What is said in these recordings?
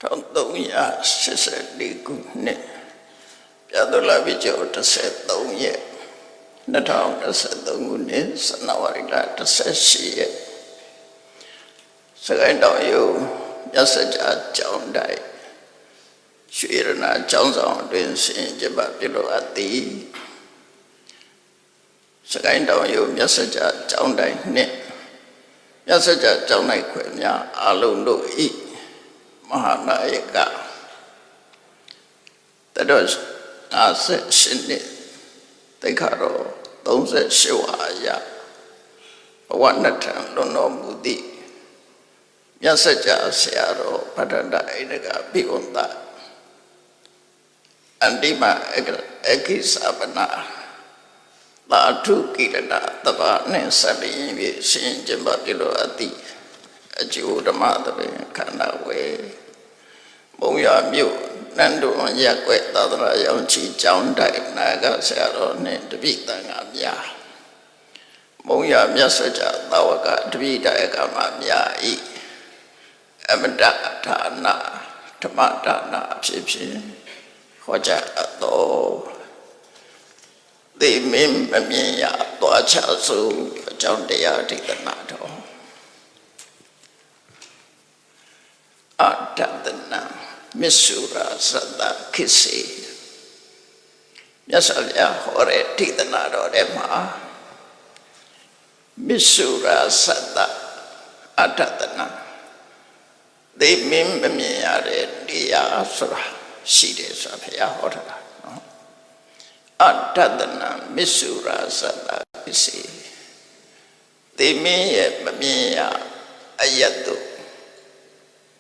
1384ခုနှစ်ပြတ်တော်လာပြီကျော်13ရက်2023ခုနှစ်ဇန်နဝါရီလ18ရက်စကိုင်းတောင်ယုံမြတ်စကြာကျောင်းတိုက်ရွှေရနာကျောင်းဆောင်တွင်ဆင်ကျပပြုလုပ်အပ်သည်စကိုင်းတောင်ယုံမြတ်စကြာကျောင်းတိုက်နှင့်မြတ်စကြာကျောင်းတိုက်ခွဲများအလုံးတို့၏မဟာနာယကတတော်58နှစ်တိခါတော်38ဝါရဘဝနှစ်ထံလွန်တော်မူသည့်မြတ်စကြာဆရာတော်ပတ္တန္တဣဒကဘိဝန္တအန္တိမအကိသဗနာသာထုကိရဏတပနှင့်ဆက်လျင်၍ရှင်ကျမ်းပြုလိုအပ်သည့်အကျိုးဓမ္မသဘင်ခန္ဓာဝေမုံရမြို့နန္ဒုံရက်ွယ်သာသနာရောင်ချီကျောင်းတိုက်နာဂဆရာတော်နှင့်တပိတန်ဃာများမုံရမြတ်စကြာသာဝကတပိတယကမများဤအမတဌာနဓမ္မဒါနဖြစ်ဖြစ်ဟောကြားအပ်တော်သိမင်းမမြင်ရသွားချစို့အကြောင်းတရားဒေသနာတော်အတ္တနာမစ္ဆုရာသတ္တခိစေမြတ်စွာဘုရားဟောတဲ့ဒေသနာတော်ထဲမှာမစ္ဆုရာသတ္တအတ္တနာသိမင်းမမြင်ရတဲ့တရားဆိုတာရှိတယ်ဆိုတာဘုရားဟောတာနော်အတ္တနာမစ္ဆုရာသတ္တခိစေသိမင်းရဲ့မမြင်ရအယတ်တို့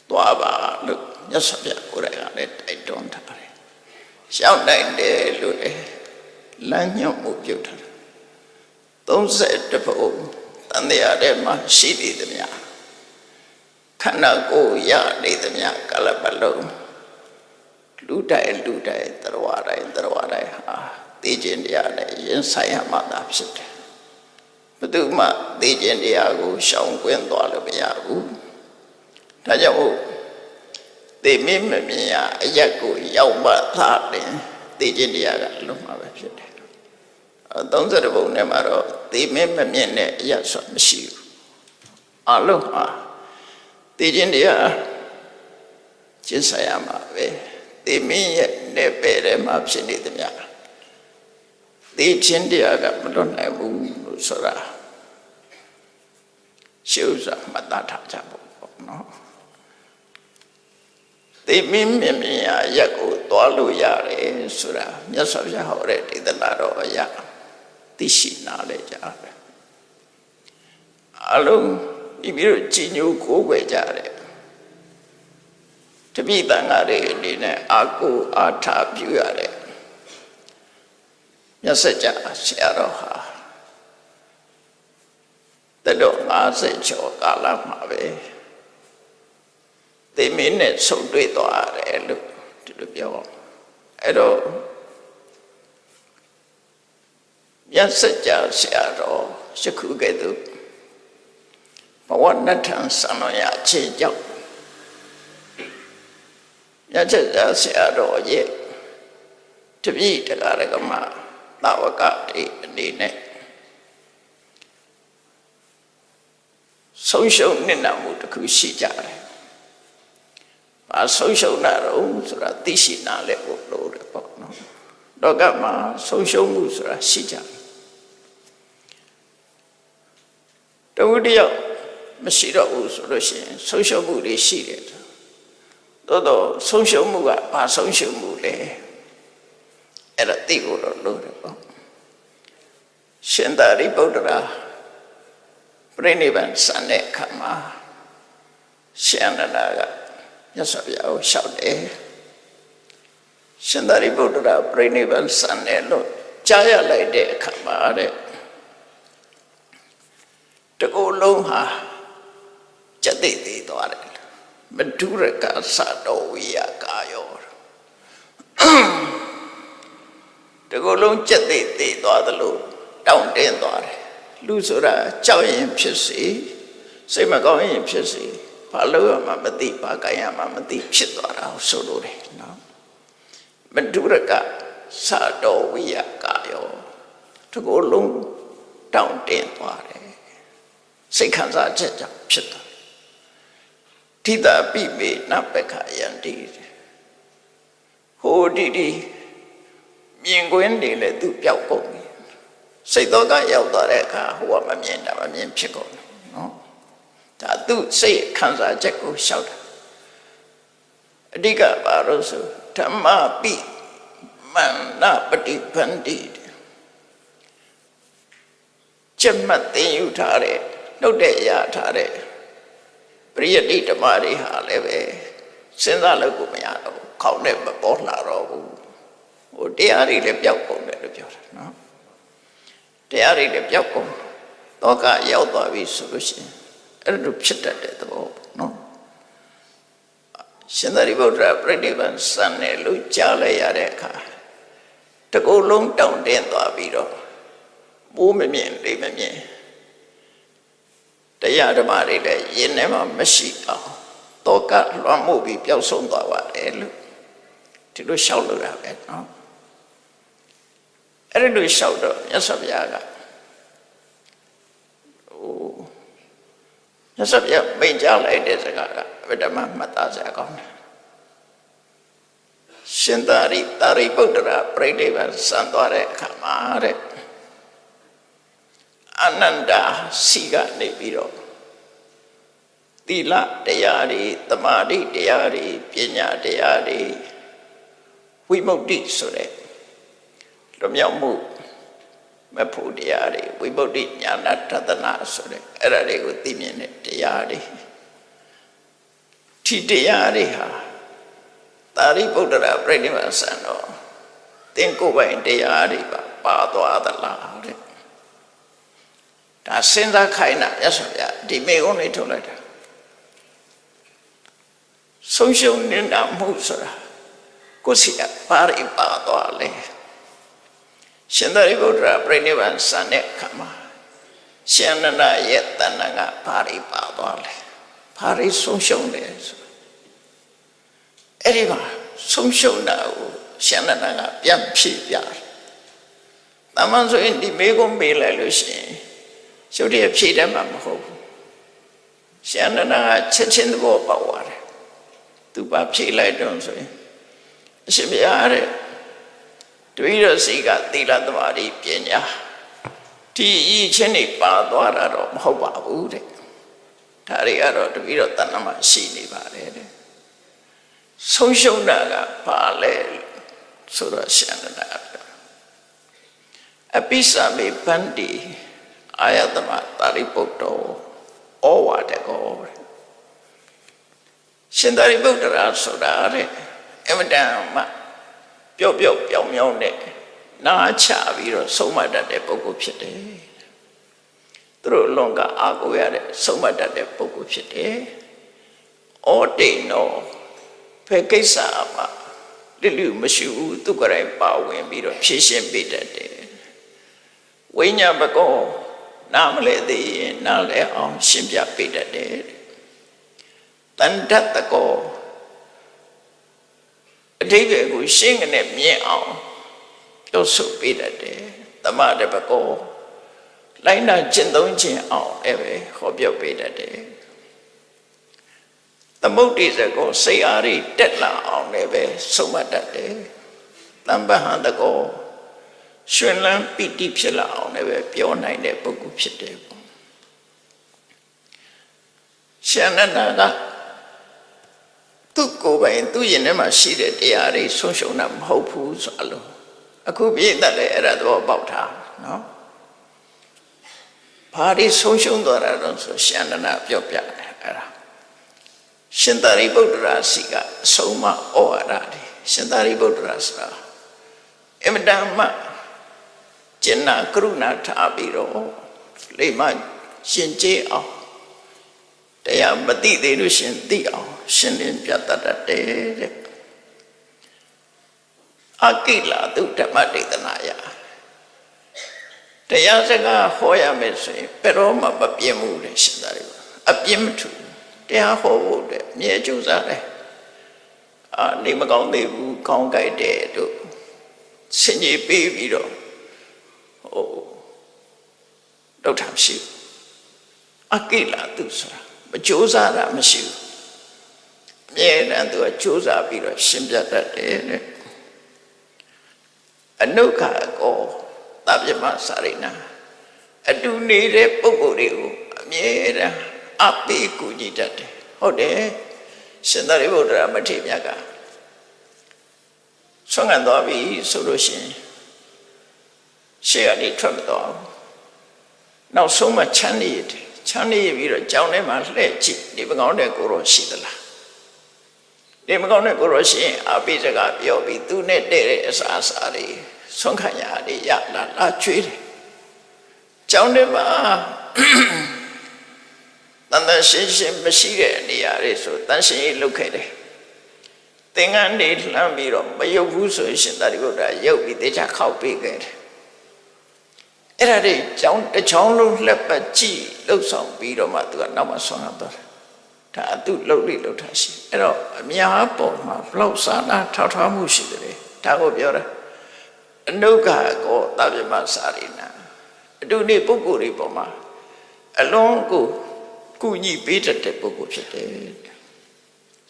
သွားပါလို့မြတ်စွာဘုရားကိုယ်တိုင်ကလည်းတိုက်တွန်းထားတယ်။ရှောင်းနိုင်တယ်လို့လည်းလမ်းညွှန်မှုပြုထားတယ်။32ဘုံတန်တရားထဲမှာရှိနေသမျှခန္ဓာကိုယ်ရနေသမျှကာလပတ်လုံးလူတိုင်းသရဝတိုင်းဟာသိခြင်းတရားနဲ့ရင်ဆိုင်ရမှသာဖြစ်တယ်။ဘယ်သူမှသိခြင်းတရားကိုရှောင်ကွင်းသွားလို့မရဘူး။ဒါကြောင့်သိမင်းမမြင်ရအရက်ကိုရောက်မှသာတယ်သိခြင်းတရားကလွတ်မှာပဲဖြစ်တယ်30ဘုံနဲ့မှာတော့သိမင်းမမြင်တဲ့အရက်ဆိုမရှိဘူးအလုံးဟာသိခြင်းတရားကျင့်ဆိုင်ရမှာပဲသိမင်းရဲ့နေပယ်ထဲမှာဖြစ်နေသမျှသိခြင်းတရားကမလွတ်နိုင်ဘူးလို့ဆိုတာရှုစွာမှတ်သားထားကြဖို့ပေါ့နော်သိမင်းမြင်မြင်ရရက်ကိုသွားလို့ရတယ်ဆိုတာမြတ်စွာဘုရားဟောတဲ့ဒေသနာတော်အရာသိရှိနားလဲကြတယ်အလုံးပြီးတော့ကြည်ညိုကိုးကွယ်ကြတယ်တပိတန်ဃာတွေအနေနဲ့အာကိုအာထပြုရတယ်မြတ်စကြာဆရာတော်ဟာတတော်50ကျော်ကာလမှာပဲသိမင်းနဲ့ဆုံတွေ့သွားတယ်လို့ဒီလိုပြောအဲ့တော့မြတ်စကြာဆရာတော်ယခုကဲ့သို့ဘဝနှစ်ထံဆံတော်ရအခြေကြောင့်မြတ်စကြာဆရာတော်ရဲ့တပည့်တရားရကမသာဝကတိအနေနဲ့ဆုံးရှုံးနစ်နာမှုတစ်ခုရှိကြတယ်အဆုံးရှုံးတာတော့ဆိုတာသိရှိနာလဲဖို့လို့တယ်ပေါ့နော်တော့ကမှဆုံးရှုံးမှုဆိုတာရှိကြတယ်တဝိတယောက်မရှိတော့ဘူးဆိုလို့ရှိရင်ဆုံးရှုံးမှုတွေရှိတယ်တော့ဆုံးရှုံးမှုကဘာဆုံးရှုံးမှုလဲအဲ့ဒါသိဖို့တော့လို့တယ်ပေါ့ရှင်သာရိပုတ္တရာပြိဋိဘံစံတဲ့အခါမှာရှင်အနန္ဒာကမြတ်စွာဘုရားကိုလျှောက်တယ်ရှင်သာရိပုတ္တရာပြိဋိဘံစံတယ်လို့ကြားရလိုက်တဲ့အခါမှာတဲ့တကူလုံးဟာကြက်သိသေးသွားတယ်မဒုရကသတော်ဝိယကာယောတကူလုံးကြက်သိသေးသွားသလိုတောင့်တင်းသွားတယ်လူဆိုတာကြောက်ရင်ဖြစ်စေစိတ်မကောင်းရင်ဖြစ်စေ ဘာလို့မှမသိဘာကံရမှမသိဖြစ်သွားတာဆိုလို့တယ်နော်မဒုရကစာတော်ဝိယကာယောတကူလုံးတောင့်တင်းသွားတယ်စိတ်ခံစားချက်ကြောင့်ဖြစ်သွားထိတာပိမေနပက္ခယန္တိဟိုဒီမြင်ကွင်းနေလေသူပျောက်ကုန်ပြီစိတ်တော့ကရောက်သွားတဲ့အခါဟိုကမမြင်တာမမြင်ဖြစ်ကုန်တယ်နော်ဒါသူစိတ်ခံစားချက်ကိုရှောက်တာအဓိကဘာလို့ဆိုဓမ္မပိမန္နပฏิပန္တိကျက်မှတ်သိယူထားတဲ့နှုတ်တဲ့ရထားတဲ့ပရိယတိဓမ္မတွေဟာလည်းပဲစဉ်းစားလို့ကိုမရတော့ဘူးခေါင်းနဲ့မပေါ်လာတော့ဘူးဟိုတရားတွေလည်းပျောက်ကုန်တယ်လို့ပြောတာနော်တရားတွေလည်းပျောက်ကုန်တော့ကရောက်သွားပြီဆိုလို့ရှိရင်အဲ့လိုဖြစ်တတ်တဲ့သဘောနော်ရှင်သာရိပုတ္တရာပြိဋိဘံစံနဲ့လူကြားလိုက်ရတဲ့အခါတကူလုံးတောင့်တင်းသွားပြီးတော့မိုးမမြင်လေးမမြင်တရားဓမ္မတွေလည်းယင်ထဲမှာမရှိအောင်တောကလွှမ်းမိုးပြီးပျောက်ဆုံးသွားပါတယ်လို့ဒီလိုလျှောက်လို့ရပဲနော်အဲ့ဒီလိုလျှောက်တော့မြတ်စွာဘုရားကမြတ်စွာဘုရားမိန့်ကြားလိုက်တဲ့စကားကအဘိဓမ္မာမှတ်သားစရာကောင်းတယ်ရှင်သာရိပုတ္တရာပြိဋိဘံစံသွားတဲ့အခါမှာတဲ့အနန္တစီကနေပြီးတော့သီလတရားတွေသမာဓိတရားတွေပညာတရားတွေဝိမု ക്തി ဆိုတဲ့လွတ်မြောက်မှုမဖို့တရားတွေဝိမု ക്തി ညာဏတသနာဆိုတဲ့အဲ့ဒါတွေကိုသိမြင်တဲ့တရားတွေဒီတရားတွေဟာသာရိပုတ္တရာပြိဋိဘံစံတော့သင်ကိုယ်ပိုင်တရားတွေပါသွားသလားတဲ့ဒါစဉ်းစားခိုင်းတာရသော်ဗျာဒီမေကုန်းလေးထုတ်လိုက်တာဆုံးရှုံးနေတာမဟုတ်ဆိုတာကိုယ်စီပါရိပါသွားလေရှင်သာရိပုတ္တရာပြိဋိဘံစံတဲ့အခါမှာရှင်နန္ဒရဲ့တဏ္ဍကပါရိပါသွားလေပါရိဆုံးရှုံးတယ်ဆိုအဲ့ဒီမှာဆုံးရှုံးတာကိုရှင်နန္ဒကပြန်ဖြည့်ပြတယ်တမန်ဆိုရင်ဒီမေကုန်းမေးလိုက်လို့ရှိရင်ရုပ်တရက်ဖြည့်တယ်မှမဟုတ်ဘူးရှင်နန္ဒကချက်ချင်းသဘောပေါက်သွားတယ်သူပါဖြည့်လိုက်တော့ဆိုရင်အရှင်ဘုရားတဲ့တပည့်တော်စီကသီလသမာဓိပညာဒီဤချင်းနေပါသွားတာတော့မဟုတ်ပါဘူးတဲ့ဒါတွေကတော့တပည့်တော်တဏ္ဍမှာရှိနေပါတယ်တဲ့ဆုံးရှုံးတာကဘာလဲဆိုတော့ရှင်နန္ဒကပြောအပိစမေဗန္တိအာယတမသာရိပုတ္တောဩဝါဒကောရှင်သာရိပုတ္တရာဆိုတာတဲ့အမတန်မှပျော့ပျော့ပြောင်းပြောင်းနဲ့နားချပြီးတော့ဆုံးမတတ်တဲ့ပုဂ္ဂိုလ်ဖြစ်တယ်သူတို့လွန်ကအားကိုးရတဲ့ဆုံးမတတ်တဲ့ပုဂ္ဂိုလ်ဖြစ်တယ်ဩတိန်နောဘယ်ကိစ္စမှလူမရှိဘူးသူကလည်းပါဝင်ပြီးတော့ဖြည့်ရှင်းပေးတတ်တယ်ဝိညာဘကောနာမလဲသေးရင်နားလဲအောင်ရှင်းပြပေးတတ်တယ်တန်တတ်တကောအဓိပ္ပာယ်ကိုရှင်းကနေမြင်အောင်ပြောဆိုပေးတတ်တယ်သမတဘကောလိုက်နာကျင့်သုံးခြင်းအောင်လည်းပဲဟောပြောပေးတတ်တယ်သမုဒ္ဒိစကောစိတ်အားဖြင့်တက်လာအောင်လည်းပဲဆုံးမတတ်တယ်တမ္ပဟံတကောရှင်လန်းပိတိဖြစ်လာအောင်လည်းပဲပြောနိုင်တဲ့ပုဂ္ဂိုလ်ဖြစ်တယ်ပေါ့ရှင်နန္ဒကသူ့ကိုယ်ပိုင်သူ့ရင်ထဲမှာရှိတဲ့တရားတွေဆုံးရှုံးတာမဟုတ်ဘူးဆိုလို့အခုပြည့်တတ်တယ်အဲ့ဒါသဘောပေါက်တာနော်ဘာတွေဆုံးရှုံးသွားတာတော့ဆိုရှင်နန္ဒပြောပြတယ်အဲ့ဒါရှင်သာရိပုတ္တရာစီကအဆုံးမဩဝါဒတွေရှင်သာရိပုတ္တရာဆိုတာအမတန်မှကျင့်နာကရုဏာထားပြီးတော့လိမ္မာရှင်ကျေးအောင်တရားမသိသေးလို့ရှင်သိအောင်ရှင်းလင်းပြတတ်တယ်တဲ့အကိလသုဓမ္မဒေသနာယတရားစကားဟောရမယ်ဆိုရင်ဘယ်တော့မှမပြင်းဘူးလေရှင်သာရိပုတ္တရာအပြင်းမထူတ တရားဟောဖို့တဲ့မြဲကြိုးစားတယ်နေမကောင်းသေးဘူးကောင်းကြိုက်တယ်တို့ဆင်ကြီးပေးပြီးတော့လောက်တာမရှိဘူးအကိလာသူဆိုတာမကြိုးစားတာမရှိဘူးအမြဲတမ်းသူကကြိုးစားပြီးတော့ရှင်းပြတတ်တယ်တဲ့အနုခါကောသဗ္ဗမစာရိနာအတူနေတဲ့ပုဂ္ဂိုလ်တွေကိုအမြဲတမ်းအပိကူညီတတ်တယ်ဟုတ်တယ်ရှင်သာရိပုတ္တရာမထေရမြတ်ကဆွမ်းခံသွားပြီဆိုလို့ရှိရင်ရှေ့ကနေထွက်မသွားဘူးနောက်ဆုံးမှချမ်းနေရတယ်ချမ်းနေပြီးတော့ကြောင်းထဲမှာလှည့်ကြည့်ဒီမကောင်းတဲ့ကိုရောရှိသလားဒီမကောင်းတဲ့ကိုရောရှိရင်အပိစကားပြောပြီးသူနဲ့တဲ့တဲ့အစာအစာတွေဆွမ်းခံရတွေရလာချွေးတယ်ကြောင်းထဲမှာတန်တန်ရှင်းရှင်းမရှိတဲ့နေရာတွေဆိုတန်ရှင်းရေးလုပ်ခဲ့တယ်သင်္ကန်းတွေလှမ်းပြီးတော့မယုတ်ဘူးဆိုရှင်သာရိပုတ္တရာယုတ်ပြီးတေချာခောက်ပေးခဲ့တယ်အဲ့ဒါတွေကြောင်းတစ်ချောင်းလုံးလှက်ပတ်ကြည့်လှုပ်ဆောင်ပြီးတော့မှသူကနောက်မှဆွမ်းလာတော့ဒါအတုလှုပ်လိလှုပ်ထားရှိအဲ့တော့အများပေါ်မှာဘလောက်စာနာထောက်ထားမှုရှိတယ်ဒါကိုပြောတာအနုခါကောသဗ္ဗမစာရိနာအတူနေပုဂ္ဂိုလ်တွေပေါ်မှာအလုံးကိုကုညီပေးတတ်တဲ့ပုဂ္ဂိုလ်ဖြစ်တယ်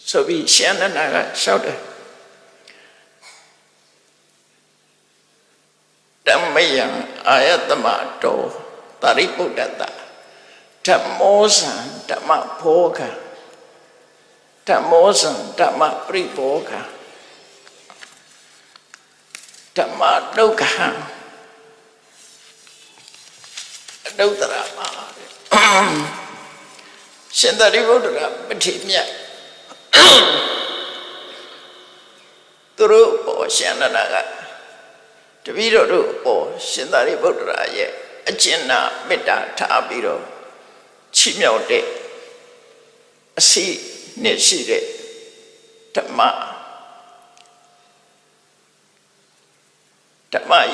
ဆိုပြီးရှန္ဒနာကလျှောက်တယ်ဓမ္မယံအာယတမတောသရိပုတ္တတဓမ္မောဇံဓမ္မဘောဂံဓမ္မောဇံဓမ္မပရိဘောဂံဓမ္မဒုက္ခံအဒုတ္တရမှာရှင်သာရိပုတ္တရာမထေရမြတ်သူတို့ပေါ်ရှန္ဒနာကတပည့်တော်တို့ပေါ်ရှင်သာရိပုတ္တရာရဲ့အကျဉ်းနာမေတ္တာထားပြီးတော့ချီးမြှောက်တဲ့အစီနှစ်ရှိတဲ့ဓမ္မ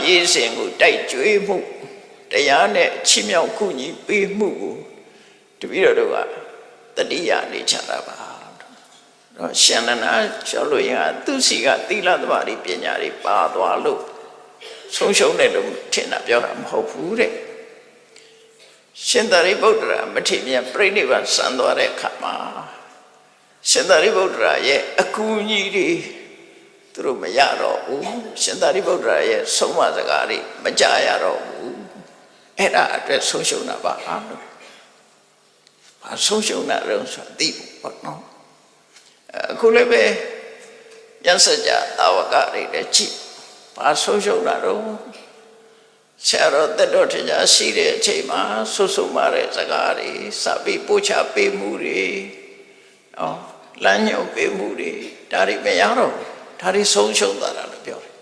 ရေးစဉ်ကိုတိုက်ကြွေးမှုတရားနဲ့ချီးမြှောက်ကုညီပေးမှုကိုတပည့်တော်တို့ကတတိယနေချတာပါတော့ရှန္ဒနာကျော်လို့ရင်သူစီကသီလသမာဓိပညာတွေပါသွားလို့ဆုံးရှုံးတယ်လို့ထင်တာပြောတာမဟုတ်ဘူးတဲ့ရှင်သာရိပုတ္တရာမထေရမြတ်ပြိဋိဘံစံသွားတဲ့အခါမှာရှင်သာရိပုတ္တရာရဲ့အကူအညီတွေသူတို့မရတော့ဘူးရှင်သာရိပုတ္တရာရဲ့ဆုံးမစကားတွေမကြားရတော့ဘူးအဲ့ဒါအတွက်ဆုံးရှုံးတာပါလို့ဘာဆုံးရှုံးတာလဲဆိုသိဖို့ပေါ့နော်အခုလည်းပဲညစကြတာဝကတွေလည်းကြည့်ဘာဆုံးရှုံးတာတော့ဆရာတော်တက်တော်ထင်ရှားရှိတဲ့အချိန်မှာဆွဆွမတဲ့စကားတွေစပြီးပို့ချပေးမှုတွေနော်လမ်းညွှန်ပေးမှုတွေဒါတွေမရတော့ဒါတွေဆုံးရှုံးသွားတာလို့ပြောတယ်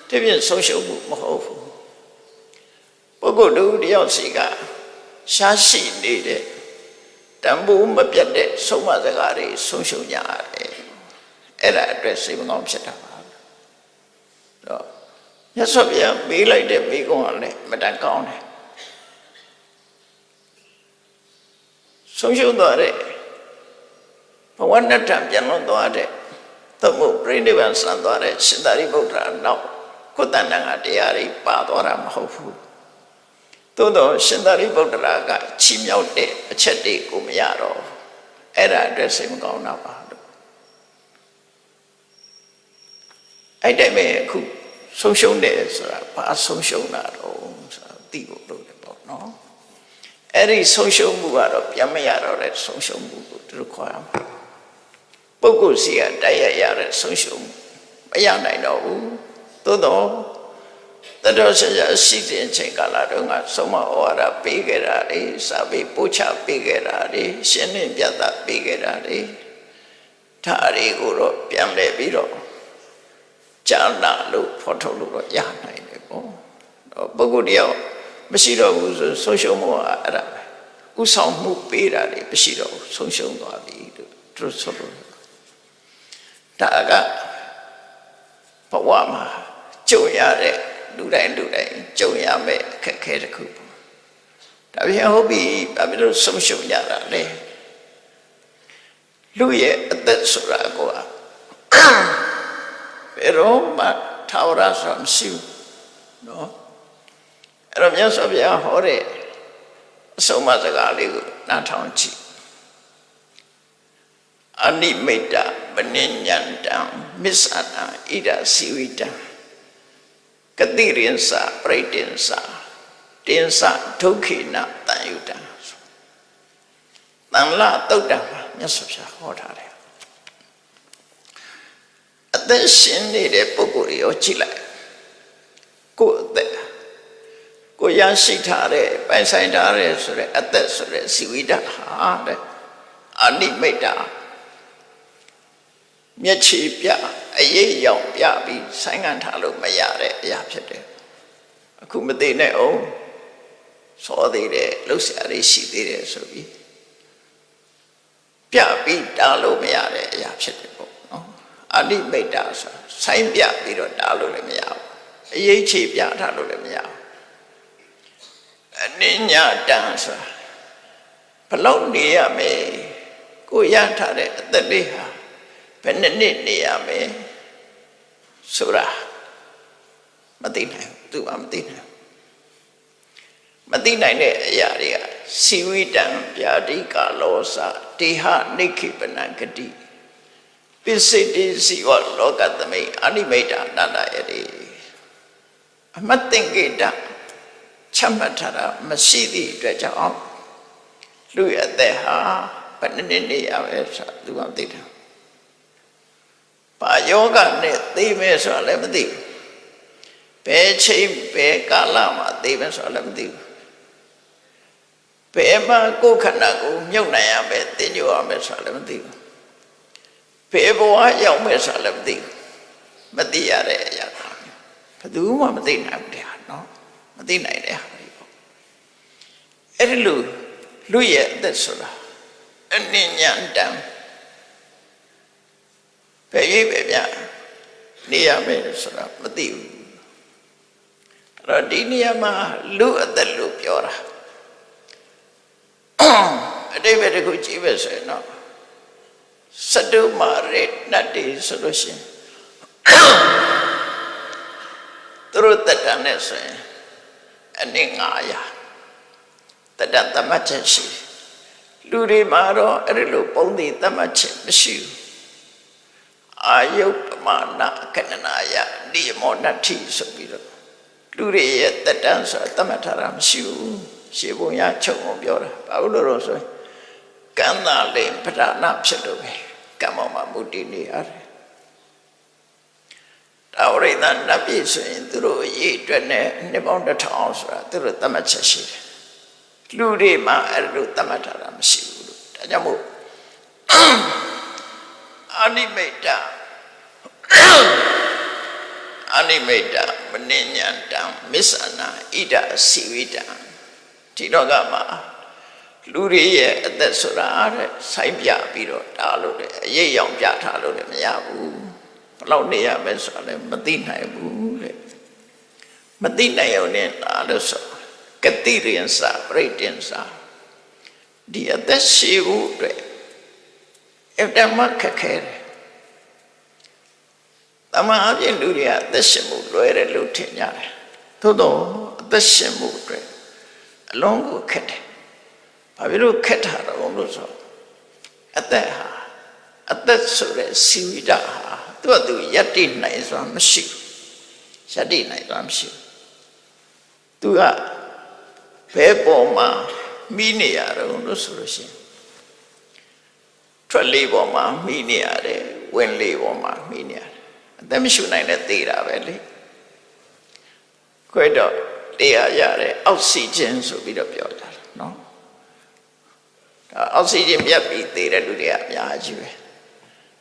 ဒီပြင်ဆုံးရှုံးမှုမဟုတ်ဘူးပုဂ္ဂိုလ်တို့တယောက်စီကရှားရှိနေတဲ့တန်ဖိုးမပြတ်တဲ့ဆုံးမစကားတွေဆုံးရှုံးကြရတယ်အဲ့ဒါအတွက်စိတ်မကောင်းဖြစ်တာပါတော့မြတ်စွာဘုရားမေးလိုက်တဲ့မိကုံးကလည်းမတန်ကောင်းတယ်ဆုံးရှုံးသွားတဲ့ဘဝနဲ့တံပြန်လွန်သွားတဲ့သမုပရိနိဗ္ဗာန်ဆံသွားတဲ့ရှင်သာရိပုတ္တရာနောက်ကိုယ်တဏ္ဍာငါတရားတွေပါသွားတာမဟုတ်ဘူးသို့တော့ရှင်သာရိပုတ္တရာကချီးမြှောက်တဲ့အချက်တွေကိုမရတော့အဲ့ဒါအတွက်စိတ်မကောင်းတာပါလို့အဲ့တိုင်ပဲအခုဆုံးရှုံးတယ်ဆိုတာဘာဆုံးရှုံးတာတော့ဆိုတာသိဖို့လုပ်တယ်ပေါ့နော်အဲ့ဒီဆုံးရှုံးမှုကတော့ပြန်မရတော့တဲ့ဆုံးရှုံးမှုကိုသူတို့ခေါ်ရမှာပုဂ္ဂိုလ်စီကတိုက်ရရတဲ့ဆုံးရှုံးမှုမရနိုင်တော့ဘူးသို့တော့တတော်ဆရာရှိတဲ့အချိန်ကာလတုန်းကဆုံးမဩဝါဒပေးခဲ့တာလေစာပေပို့ချပေးခဲ့တာလေရှင်းလင်းပြသပေးခဲ့တာလေဒါတွေကိုတော့ပြန်လဲပြီးတော့ကြာနာလို့ဖော်ထုတ်လို့တော့ရနိုင်တယ်ပေါ့ပုဂ္ဂိုလ်တယောက်မရှိတော့ဘူးဆိုဆုံးရှုံးမှုကအဲ့ဒါပဲဥဆောင်မှုပေးတာတွေမရှိတော့ဘူးဆုံးရှုံးသွားပြီလို့သူဆိုလို့ဒါကဘဝမှာကြုံရတဲ့လူတိုင်းကြုံရမယ့်အခက်အခဲတစ်ခုပေါ့ ဒါပြန်ဟုတ်ပြီဘာဖြစ်လို့ဆုံးရှုံးကြတာလဲလူရဲ့အသက်ဆိုတာကိုဘယ်တော့မှထာဝရဆိုတာမရှိဘူးနော်အဲ့တော့မြတ်စွာဘုရားဟောတဲ့အဆုံးအမစကားလေးကိုနားထောင်ကြည့်အနိမိတ်တပနိညံတံမစ္ဆနာဣဒစီဝိတံကတိရိဉ္စပရိတိဉ္စတင်္စဒုက္ခိနတန်ယုတံတန်လတုတ်တံမှာမြတ်စွာဘုရားဟောထားတယ်အသက်ရှင်နေတဲ့ပုဂ္ဂိုလ်ရောကြည့်လိုက်ကိုယ်အသက်ကိုရရှိထားတဲ့ပိုင်ဆိုင်ထားတဲ့ဆိုတဲ့အသက်ဆိုတဲ့စီဝိတဟာတဲ့အနိမိတ်တာမျက်ခြေပြအရေးရောင်ပြပြီးဆိုင်းငံ့ထားလို့မရတဲ့အရာဖြစ်တယ်အခုမသိနဲ့အောင်စောသေးတယ်လှုပ်ရှားလေးရှိသေးတယ်ဆိုပြီးပြပြီးတားလို့မရတဲ့အရာဖြစ်တယ်ပေါ့နော်အနိမိတ်တာဆိုဆိုင်းပြပြီးတော့တားလို့လည်းမရဘူးအရေးခြေပြထားလို့လည်းမရဘူးအနိညာတံဆိုတာဘလို့နေရမယ်ကိုရထားတဲ့အသက်လေးဟာဘယ်နှစ်နှစ်နေရမယ်ဆိုတာမသိနိုင်ဘူးသူကမသိနိုင်မသိနိုင်တဲ့အရာတွေကစီဝိတံဗျာတိကာလောစတေဟနိခိပနဂတိပစ္စေတိစီဝလောကသမိအနိမိတ်တာနန္ဒယတိအမတ်တင်ကိတချမှတ်ထားတာမရှိသည့်အတွက်ကြောင့်လူရဲ့အသက်ဟာဘယ်နှစ်နှစ်နေရပဲဆိုတာသူကမသိတယ်ဘာယောဂနဲ့သိမယ်ဆိုတာလည်းမသိဘူးဘယ်ချိန်ဘယ်ကာလမှာသိမယ်ဆိုတာလည်းမသိဘူးဘယ်မှာကိုယ်ခန္ဓာကိုမြုပ်နိုင်ရမယ်သင်ညိုရမယ်ဆိုတာလည်းမသိဘူးဘယ်ဘဝရောက်မယ်ဆိုတာလည်းမသိဘူးမသိရတဲ့အရာကဘယ်သူမှမသိနိုင်ဘူးတရားနော်မသိနိုင်တဲ့ဟာတွေပေါ့အဲ့ဒီလိုလူရဲ့အသက်ဆိုတာအနိညာတံဘယ်ရေးပဲဗျနေရမယ်ဆိုတာမသိဘူးအဲ့တော့ဒီနေရာမှာလူအသက်လို့ပြောတာအတိပ္ပယ်တစ်ခုကြည့်ပဲဆိုရင်တော့စတုမာရေနတ်တေဆိုလို့ရှိရင်သူတို့တက်တန်နဲ့ဆိုရင်အနည်း900တက်တန်သမတ်ချက်ရှိလူတွေမှာတော့အဲ့ဒီလိုပုံသေးသမတ်ချက်မရှိဘူးအာယုပမာဏကဏနာယနိမောနတ္ထိဆိုပြီးတော့လူတွေရဲ့တက်တန်ဆိုတာသတ်မှတ်ထားတာမရှိဘူးရှေးဘုံရချုပ်အောင်ပြောတာဘာလို့လို့ဆိုရင်ကံသာလေပဓာနာဖြစ်လို့ပဲကံမောမှာမူတည်နေရတယ်တာဝရိသနတ်ပြည်ဆိုရင်သူတို့အရေးအတွက်နဲ့နှစ်ပေါင်း1000ဆိုတာသူတို့သတ်မှတ်ချက်ရှိတယ်လူတွေမှာအဲ့လိုသတ်မှတ်ထားတာမရှိဘူးလို့ဒါကြောင့်မို့အနိမိတ်တအနိမိတ်တမနိညာတံမစ္ဆနာဣဒစီဝိတံဒီတော့ကမှာလူတွေရဲ့အသက်ဆိုတာတဲ့ဆိုင်းပြပြီးတော့တားလို့လည်းအရေးရောင်ပြထားလို့လည်းမရဘူးဘယ်လောက်နေရမယ်ဆိုတာလည်းမသိနိုင်ဘူးတဲ့မသိနိုင်အောင်နဲ့လားလို့ဆိုကတိရိဉ္စပရိတိဉ္စဒီအသက်ရှိဖို့အတွက်အတမခက်ခဲတယ်တမန်အပြင်လူတွေကအသက်ရှင်မှုလွယ်တယ်လို့ထင်ကြတယ်သို့တော့အသက်ရှင်မှုအတွက်အလုံးကိုခက်တယ်ဘာဖြစ်လို့ခက်တာတော့လို့ဆိုအသက်ဟာအသက်ဆိုတဲ့စီဝိတဟာသူယက်တိနိုင်စွာမရှိဘူးယက်တိနိုင်စွာမရှိဘူးသူကဘယ်ပေါ်မှာမိနေရတော့လို့ဆိုလို့ရှိရင်ထွက်လေးပေါ်မှာမိနေရတယ်ဝင်လေးပေါ်မှာမိနေရတယ်အသက်မရှိနိုင်တဲ့သေးတာပဲလေခွဲတော့တရားရတဲ့အောက်ဆီဂျင်ဆိုပြီးတော့ပြောကြတယ်နော်အောက်ဆီဂျင်ပြတ်ပြီးသေးတဲ့လူတွေကအများကြီးပဲ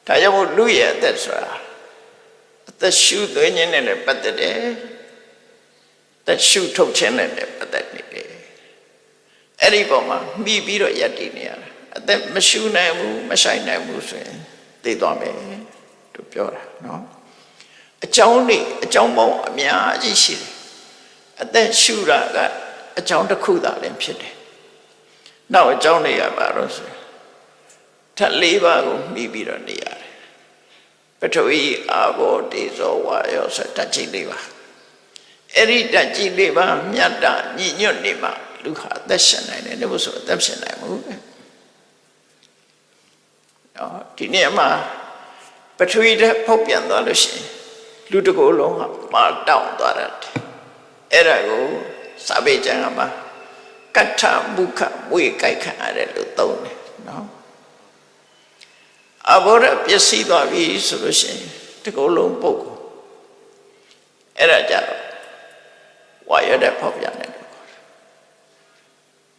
ဒါကြောင့်မို့လူရဲ့အသက်ဆိုတာအသက်ရှူသွင်းခြင်းနဲ့လည်းပတ်သက်တယ်သက်ရှူထုတ်ခြင်းနဲ့လည်းပတ်သက်နေတယ်အဲ့ဒီပုံမှာမိပြီးတော့ယက်တည်နေရတာအသက်မရှူနိုင်ဘူးမဆိုင်နိုင်ဘူးဆိုရင်သိသွားမယ်လို့ပြောတာနော်အကြောင်းပေါင်းအများကြီးရှိတယ်အသက်ရှူတာကအကြောင်းတစ်ခုသာလည်းဖြစ်တယ် နောက်အကြောင်းတွေကပါတော့ဆိုထပ်၄ပါးကိုမှီပြီးတော့နေရတယ်ပထဝီအာဘောတေဇောဝါယောဆိုဓာတ်ကြီး၄ပါးအဲ့ဒီဓာတ်ကြီး၄ပါးမြတ်တာညီညွတ်နေမှလူဟာအသက်ရှင်နိုင်တယ်လို့ဆိုအသက်ရှင်နိုင်ဘူးဒီနေ့မှာပထဝီဓာတ်ဖောက်ပြန်သွားလို့ရှိရင်လူတစ်ကိုယ်လုံးဟာမာတောင့်သွားတယ်အဲ့ဒါကိုစာပေကျမ်းမှာကဋ္ဌမုခမွေကြိုက်ခံရတယ်လို့သုံးတယ်နော်အဘောရပျက်စီးသွားပြီဆိုလို့ရှိရင်တစ်ကိုယ်လုံးပုတ်ကိုအဲ့ဒါကြတော့ဝါရတဲ့ဖောက်ပြန်တယ်လို့ခေါ်တယ်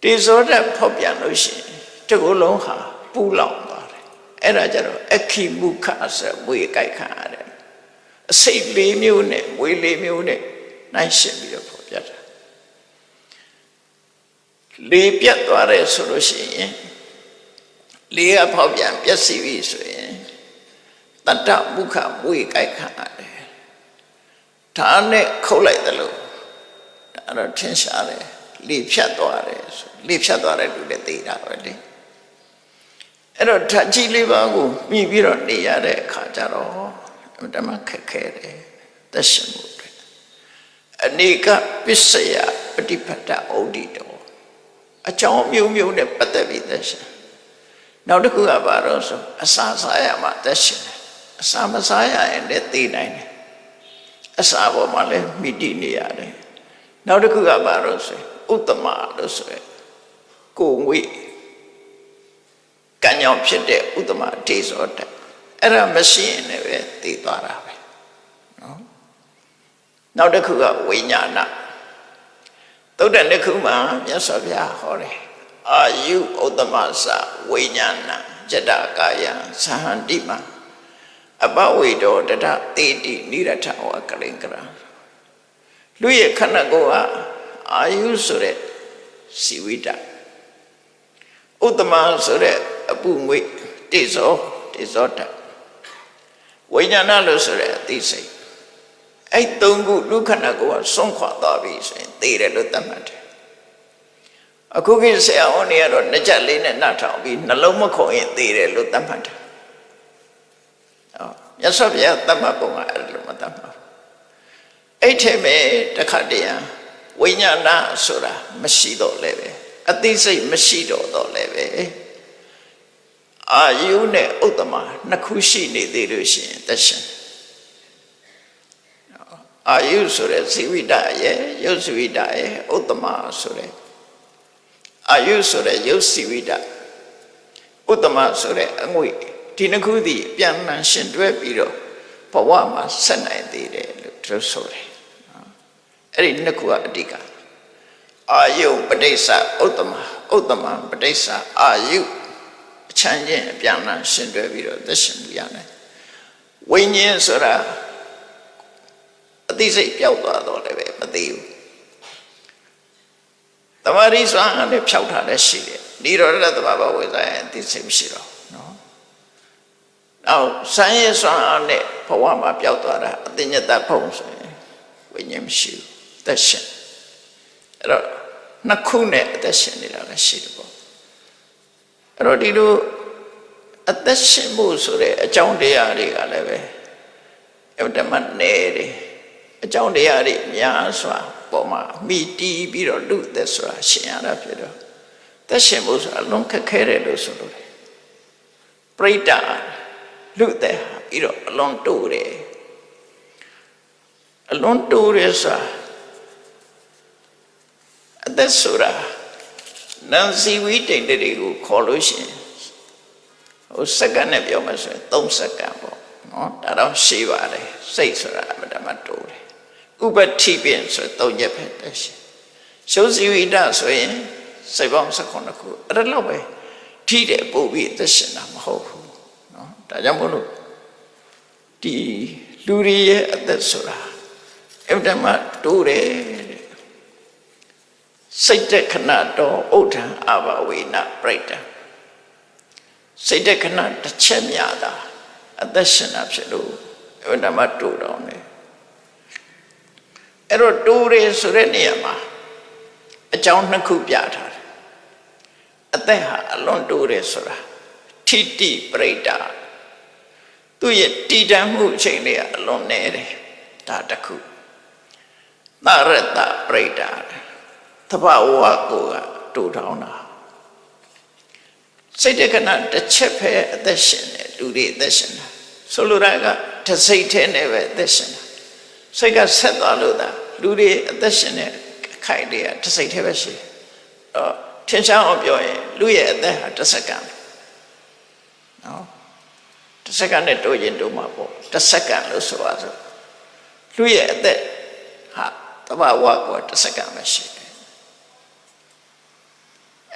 တေဇောတဲ့ဖောက်ပြန်လို့ရှိရင်တစ်ကိုယ်လုံးဟာပူလောင်သွားတယ်အဲ့ဒါကြတော့အခိမုခဆိုမွေကြိုက်ခံရတယ်အစိတ်၄မျိုးနဲ့မွေ၄မျိုးနဲ့နိုင်ရှင်ပြီးတော့ဖော်ပြတာလေးပြတ်သွားတယ်ဆိုလို့ရှိရင်လေးကဖောက်ပြန်ပျက်စီးပြီဆိုရင်တတ္တမုခမွေကြိုက်ခံရတယ်ဒါနဲ့ခုတ်လိုက်တယ်လို့ဒါတော့ထင်ရှားတယ်လေးဖြတ်သွားတယ်ဆိုလေးဖြတ်သွားတယ်လို့လည်းသိတာပဲလေအဲ့တော့ဓာတ်ကြီးလေးပါးကိုမြည်ပြီးတော့နေရတဲ့အခါကျတော့ဓမ္မခက်ခဲတယ်သက်ရှင်မှုတွေအနေကပစ္စယပฏิပတ္တဩဒီတောအကြောင်းမျိုးမျိုးနဲ့ပတ်သက်ပြီးသက်ရှင်နောက်တစ်ခုကဘာလို့ဆိုအစာစားရမှသက်ရှင်တယ်အစာမစားရရင်လည်းသိနိုင်တယ်အစာပေါ်မှာလည်းမိတိနေရတယ်နောက်တစ်ခုကဘာလို့ဆိုဥတ္တမလို့ဆိုရယ်ကိုငွေကံကြောင့်ဖြစ်တဲ့ဥတ္တမဒေဇောတအဲ့ဒါမရှိရင်လည်းသိသွားတာပဲနော်နောက်တစ်ခုကဝိညာဏသုတ္တန်တစ်ခုမှာမြတ်စွာဘုရားဟောတယ်အာယုဥတ္တမသဝိညာဏဇတကာယသဟန္တိမအပဝိတောတတတေတိနိရထဝကလင်္ကရလူရဲ့ခန္ဓာကိုယ်ဟာအာယုဆိုတဲ့စီဝိတဥတ္တမဆိုတဲ့အပုငွေတေဇောတဝိညာဏလို့ဆိုတဲ့အသိစိတ်အဲ့သုံးခုလူခန္ဓာကိုယ်ကဆုံးခွာသွားပြီဆိုရင်သိတယ်လို့သတ်မှတ်တယ်အခုကိဆရာဝန်တွေကတော့နှစ်ချက်လေးနဲ့နှထောင်ပြီးနှလုံးမခုံရင်သိတယ်လို့သတ်မှတ်တယ်မြတ်စွာဘုရားသတ်မှတ်ပုံကအဲ့လိုမသတ်မှတ်ဘူးအဲ့ထဲမှာတခါတည်းဝိညာဏဆိုတာမရှိတော့လည်းပဲအသိစိတ်မရှိတော့လည်းပဲအာယုနဲ့ဥတ္တမနှစ်ခုရှိနေသေးလို့ရှိရင်သက်ရှင်အာယုဆိုတဲ့ဇီဝိတရဲ့ယုတ်ဇီဝိတရဲ့ဥတ္တမဆိုတဲ့အာယုဆိုတဲ့ယုတ်ဇီဝိတဥတ္တမဆိုတဲ့အငွေဒီနှစ်ခုသည်ပြန်လှန်ရှင်တွဲပြီးတော့ဘဝမှာဆက်နိုင်သေးတယ်လို့သူဆိုတယ်အဲ့ဒီနှစ်ခုကအဓိကအာယုပဋိစ္စဥတ္တမပဋိစ္စအာယုအချမ်းချင်းအပြန်လှန်ရှင်တွဲပြီးတော့သက်ရှင်မှုရတယ်ဝိညာဉ်ဆိုတာအသိစိတ်ပျောက်သွားတော့လည်းပဲမသိဘူးတမာရီစွမ်းအားနဲ့ဖြောက်ထားတဲ့ရှိတယ်နိရောဓသဘာဝဝိဇ္ဇာရဲ့အသိစိတ်မရှိတော့နော်နောက်စမ်းရဲစွမ်းအားနဲ့ဘဝမှာပျောက်သွားတာအသိဉာဏ်တတ်ဖို့ဆိုရင်ဝိညာဉ်မရှိဘူးသက်ရှင်အဲ့တော့နှစ်ခုနဲ့အသက်ရှင်နေတာလည်းရှိတယ်ပေါ့အဲ့တော့ဒီလိုအသက်ရှင်မှုဆိုတဲ့အကြောင်းတရားတွေကလည်းပဲအဲ့ဒါမှနေတယ်အကြောင်းတရားတွေများစွာပေါ်မှာမိတီးပြီးတော့လူသက်ဆိုတာရှင်ရတာဖြစ်တော့သက်ရှင်မှုဆိုတာအလုံးခက်ခဲတယ်လို့ဆိုလို့တယ်ပရိဒလူသက်ပြီးတော့အလုံးတိုးတယ်အလုံးတိုးတယ်ဆိုတာအသက်ဆိုတာနန်စီဝီတိန်တွေကိုခေါ်လို့ရှိရင်ဟိုစက္ကန့်နဲ့ပြောမှဆိုရင်3စက္ကန့်ပေါ့နော်ဒါတော့ရှိပါတယ်စိတ်ဆိုတာအမှန်တမ်းတိုးတယ်ဥပတိပင်ဆို3ရက်ပဲတက်ရှင်ရှုံးစီဝိတဆိုရင်စိတ်ပေါင်း19ခုအဲ့လိုပဲထိတယ်ပို့ပြီးသက်ရှင်တာမဟုတ်ဘူးနော်ဒါကြောင့်မို့လို့ဒီလူတွေရဲ့အသက်ဆိုတာအမှန်တမ်းတိုးတယ်စိတ်တက်ခဏတော့ဥဒ္ဒံအဘဝေနပြိတ္တစိတ်တက်ခဏတစ်ချက်များတာအသက်ရှင်တာဖြစ်လို့အမှန်တမ်းတိုးတော့တယ်အဲ့တော့တိုးတယ်ဆိုတဲ့နေရာမှာအကြောင်းနှစ်ခုပြထားတယ်တ အသက်ဟာအလွန်တိုးတယ်ဆိုတာထိတိပရိဒါသူ့ရဲ့တည်တံ့မှုအချိန်လေးကအလွန်နေတယ်ဒါတစ်ခုသရတပရိဒါသဘာဝကိုကတိုးထောင်းတာစိတ်တက္ကနာတစ်ချက်ပဲအသက်ရှင်တယ်လူတွေအသက်ရှင်တာဆိုလိုတာကတစ်စိတ်ထဲနဲ့ပဲအသက်ရှင်တာစိတ်ကဆက်သွားလို့သာလူတွေအသက်ရှင်တဲ့ခိုင်တွေကတစ်စိတ်ထဲပဲရှိတယ်ထင်ရှားအောင်ပြောရင်လူရဲ့အသက်ဟာတစ်စက္ကန့်နော်တစ်စက္ကန့်နဲ့တိုးရင်တိုးမှာပေါ့တစ်စက္ကန့်လို့ဆိုပါစို့လူရဲ့အသက်ဟာတဘာဝကတစ်စက္ကန့်ပဲရှိတယ်